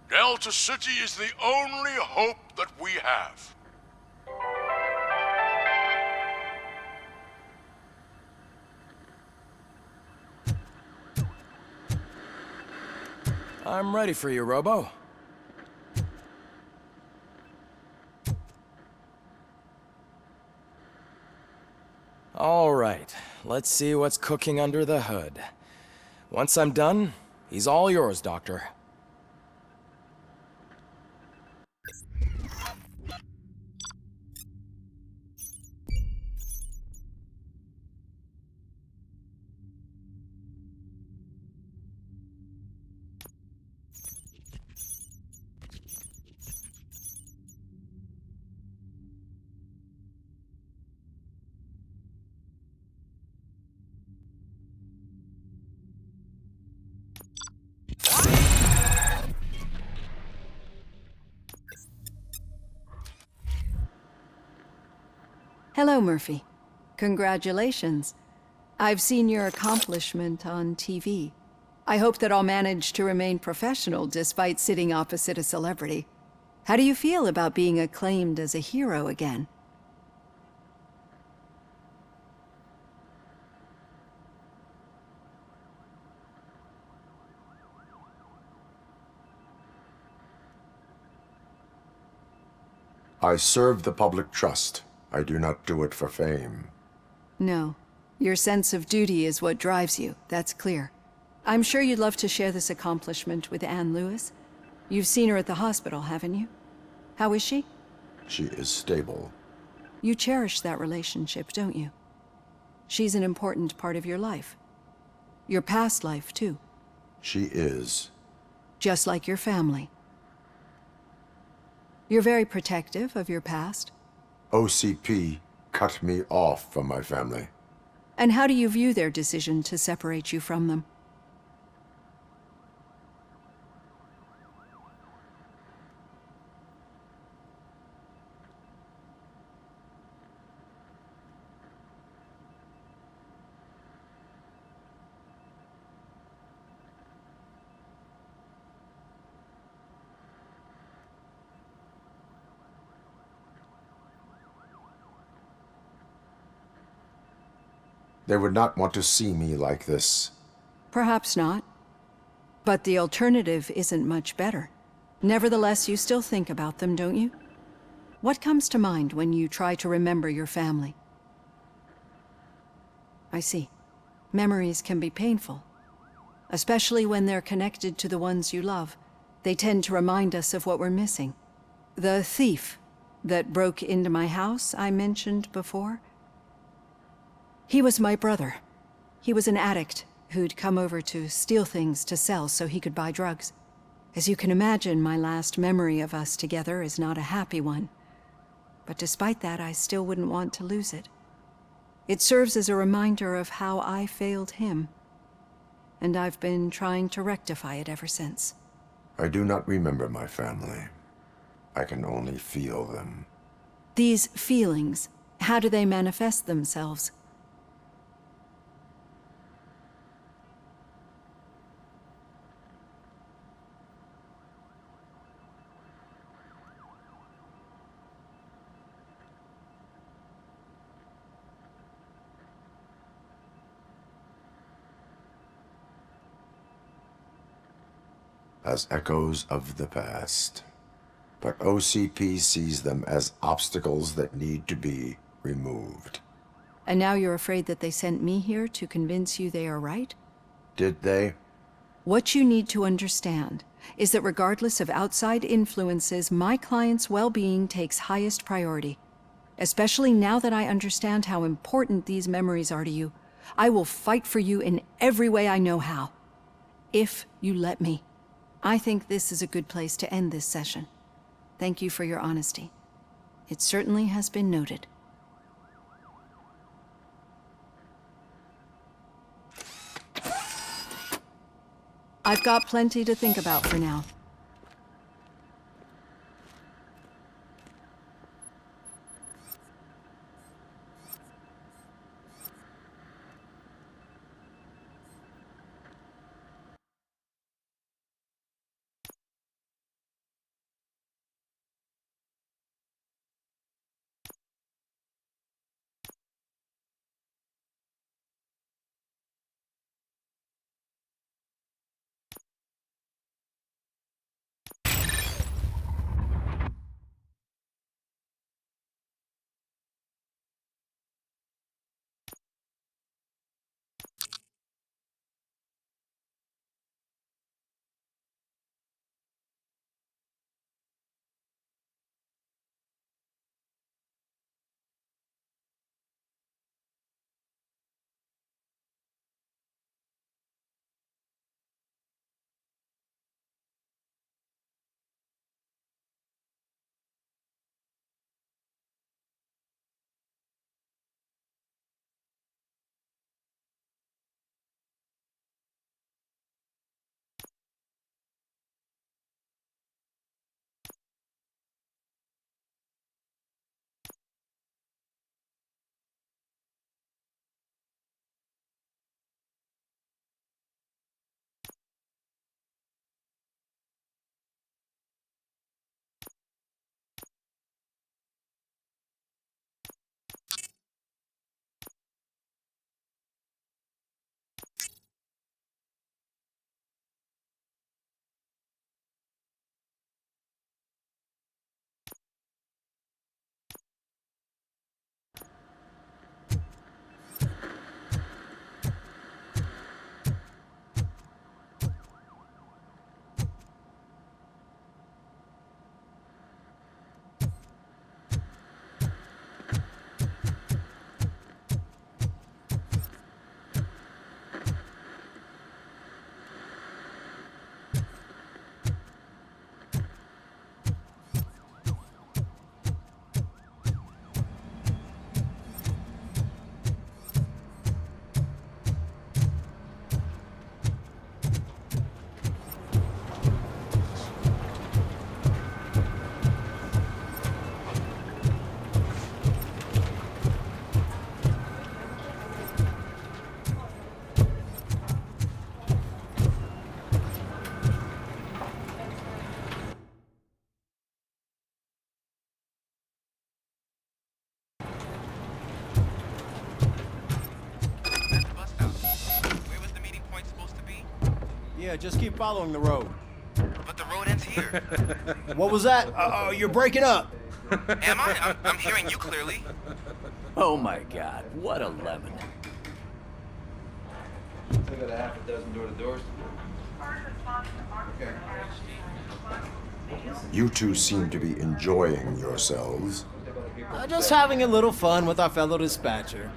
Delta City is the only hope that we have.
I'm ready for you, Robo. All right, let's see what's cooking under the hood. Once I'm done, he's all yours, Doctor.
Hello, Murphy. Congratulations. I've seen your accomplishment on TV. I hope that I'll manage to remain professional despite sitting opposite a celebrity. How do you feel about being acclaimed as a hero again?
I serve the public trust. I do not do it for fame.
No. Your sense of duty is what drives you, that's clear. I'm sure you'd love to share this accomplishment with Anne Lewis. You've seen her at the hospital, haven't you? How is she?
She is stable.
You cherish that relationship, don't you? She's an important part of your life. Your past life, too.
She is.
Just like your family. You're very protective of your past.
OCP cut me off from my family.
And how do you view their decision to separate you from them?
They would not want to see me like this.
Perhaps not. But the alternative isn't much better. Nevertheless, you still think about them, don't you? What comes to mind when you try to remember your family? I see. Memories can be painful. Especially when they're connected to the ones you love. They tend to remind us of what we're missing. The thief that broke into my house I mentioned before? He was my brother. He was an addict who'd come over to steal things to sell so he could buy drugs. As you can imagine, my last memory of us together is not a happy one. But despite that, I still wouldn't want to lose it. It serves as a reminder of how I failed him. And I've been trying to rectify it ever since.
I do not remember my family. I can only feel them.
These feelings, how do they manifest themselves?
As echoes of the past. But OCP sees them as obstacles that need to be removed.
And now you're afraid that they sent me here to convince you they are right?
Did they?
What you need to understand is that regardless of outside influences, my client's well-being takes highest priority. Especially now that I understand how important these memories are to you, I will fight for you in every way I know how. If you let me. I think this is a good place to end this session. Thank you for your honesty. It certainly has been noted. I've got plenty to think about for now.
Yeah, just keep following the road.
But the road ends here.
What was that? Oh, you're breaking up.
Am I? I'm hearing you clearly.
Oh my god, what a lemon.
Still got a half a dozen door-to-doors to do. Okay.
You two seem to be enjoying yourselves.
Just having a little fun with our fellow dispatcher.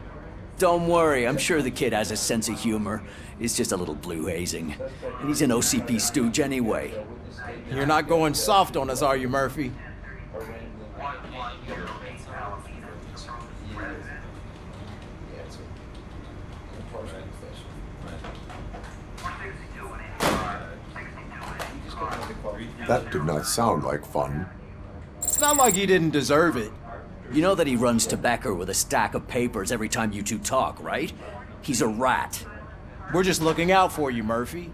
Don't worry, I'm sure the kid has a sense of humor. It's just a little blue hazing. And he's an OCP stooge anyway.
You're not going soft on us, are you, Murphy?
That did not sound like fun.
It's not like he didn't deserve it.
You know that he runs tobacco with a stack of papers every time you two talk, right? He's a rat.
We're just looking out for you, Murphy.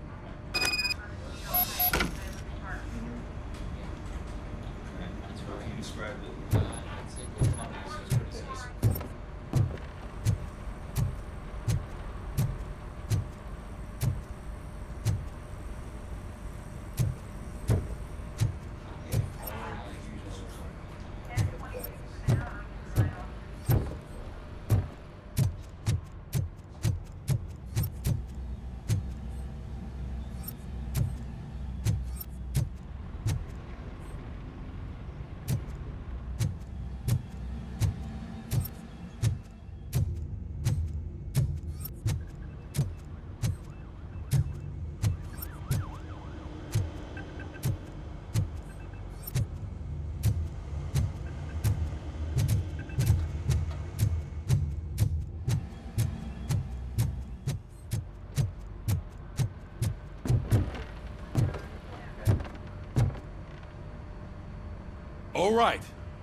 All right.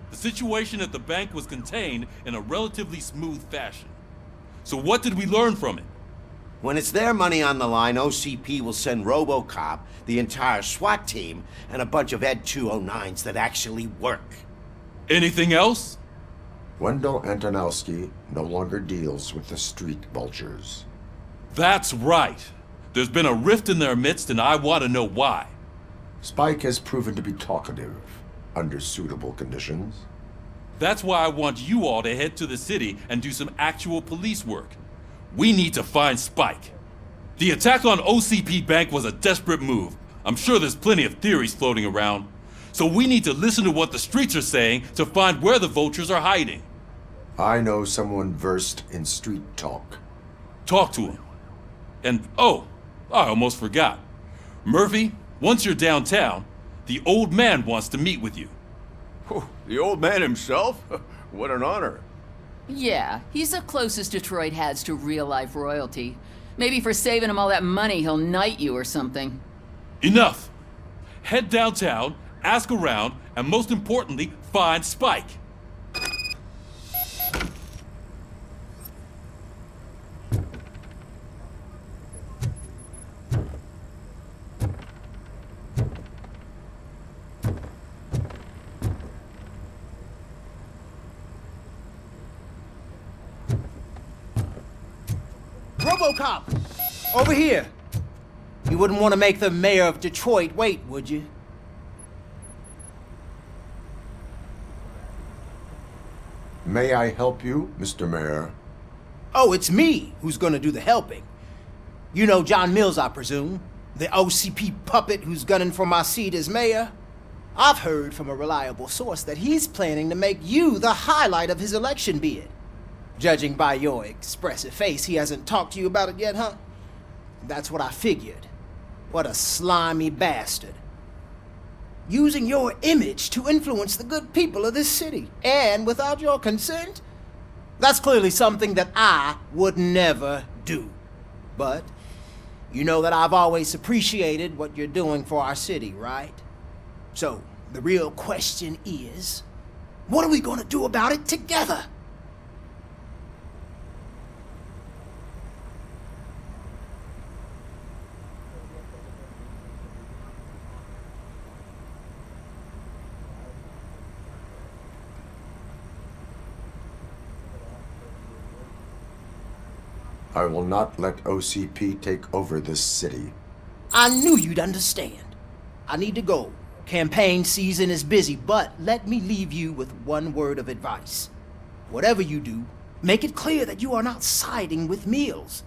The situation at the bank was contained in a relatively smooth fashion. So what did we learn from it?
When it's their money on the line, OCP will send Robocop, the entire SWAT team, and a bunch of Ed 209s that actually work.
Anything else?
Wendell Antonowski no longer deals with the street vultures.
That's right. There's been a rift in their midst, and I want to know why.
Spike has proven to be talkative under suitable conditions.
That's why I want you all to head to the city and do some actual police work. We need to find Spike. The attack on OCP Bank was a desperate move. I'm sure there's plenty of theories floating around. So we need to listen to what the streets are saying to find where the vultures are hiding.
I know someone versed in street talk.
Talk to him. And oh, I almost forgot. Murphy, once you're downtown, the old man wants to meet with you.
Oh, the old man himself? What an honor.
Yeah, he's the closest Detroit has to real-life royalty. Maybe for saving him all that money, he'll knight you or something.
Enough! Head downtown, ask around, and most importantly, find Spike.
Robocop! Over here! You wouldn't want to make the mayor of Detroit wait, would you?
May I help you, Mr. Mayor?
Oh, it's me who's gonna do the helping. You know John Mills, I presume? The OCP puppet who's gunning for my seat as mayor? I've heard from a reliable source that he's planning to make you the highlight of his election bid. Judging by your expressive face, he hasn't talked to you about it yet, huh? That's what I figured. What a slimy bastard. Using your image to influence the good people of this city, and without your consent? That's clearly something that I would never do. But you know that I've always appreciated what you're doing for our city, right? So the real question is, what are we gonna do about it together?
I will not let OCP take over this city.
I knew you'd understand. I need to go. Campaign season is busy, but let me leave you with one word of advice. Whatever you do, make it clear that you are not siding with Mills.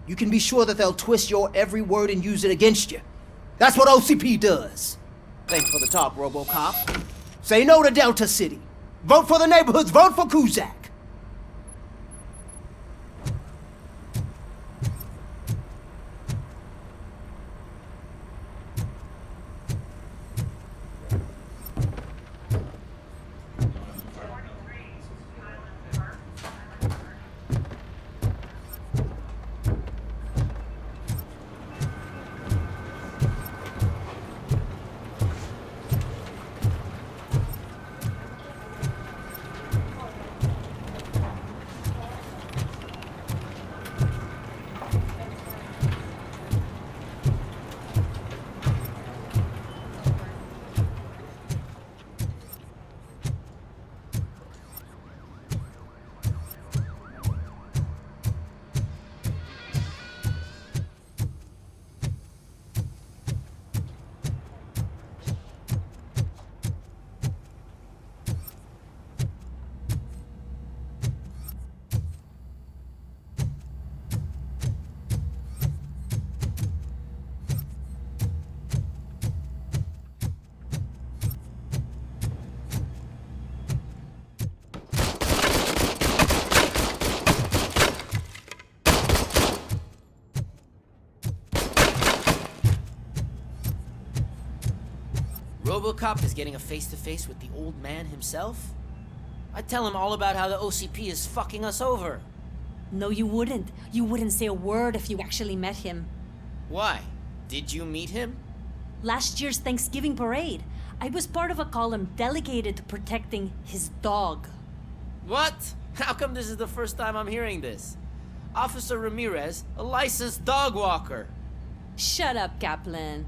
You can be sure that they'll twist your every word and use it against you. That's what OCP does. Thanks for the talk, Robocop. Say no to Delta City. Vote for the neighborhoods. Vote for Kuzak.
Robocop is getting a face-to-face with the old man himself? I'd tell him all about how the OCP is fucking us over.
No, you wouldn't. You wouldn't say a word if you actually met him.
Why? Did you meet him?
Last year's Thanksgiving parade, I was part of a column delegated to protecting his dog.
What? How come this is the first time I'm hearing this? Officer Ramirez, a licensed dog walker.
Shut up, Kaplan.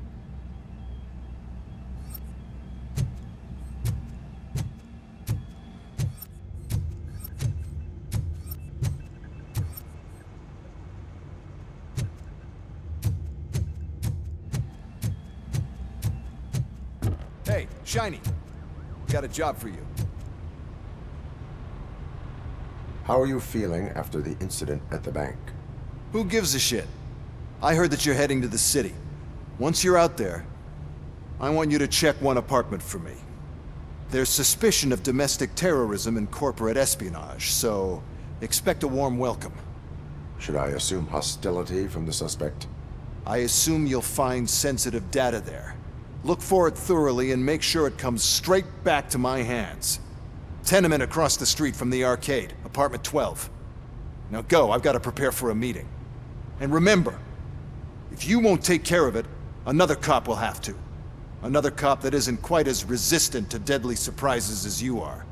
Hey, Shiny. Got a job for you.
How are you feeling after the incident at the bank?
Who gives a shit? I heard that you're heading to the city. Once you're out there, I want you to check one apartment for me. There's suspicion of domestic terrorism and corporate espionage, so expect a warm welcome.
Should I assume hostility from the suspect?
I assume you'll find sensitive data there. Look for it thoroughly and make sure it comes straight back to my hands. Tenement across the street from the arcade, apartment 12. Now go, I've got to prepare for a meeting. And remember, if you won't take care of it, another cop will have to. Another cop that isn't quite as resistant to deadly surprises as you are.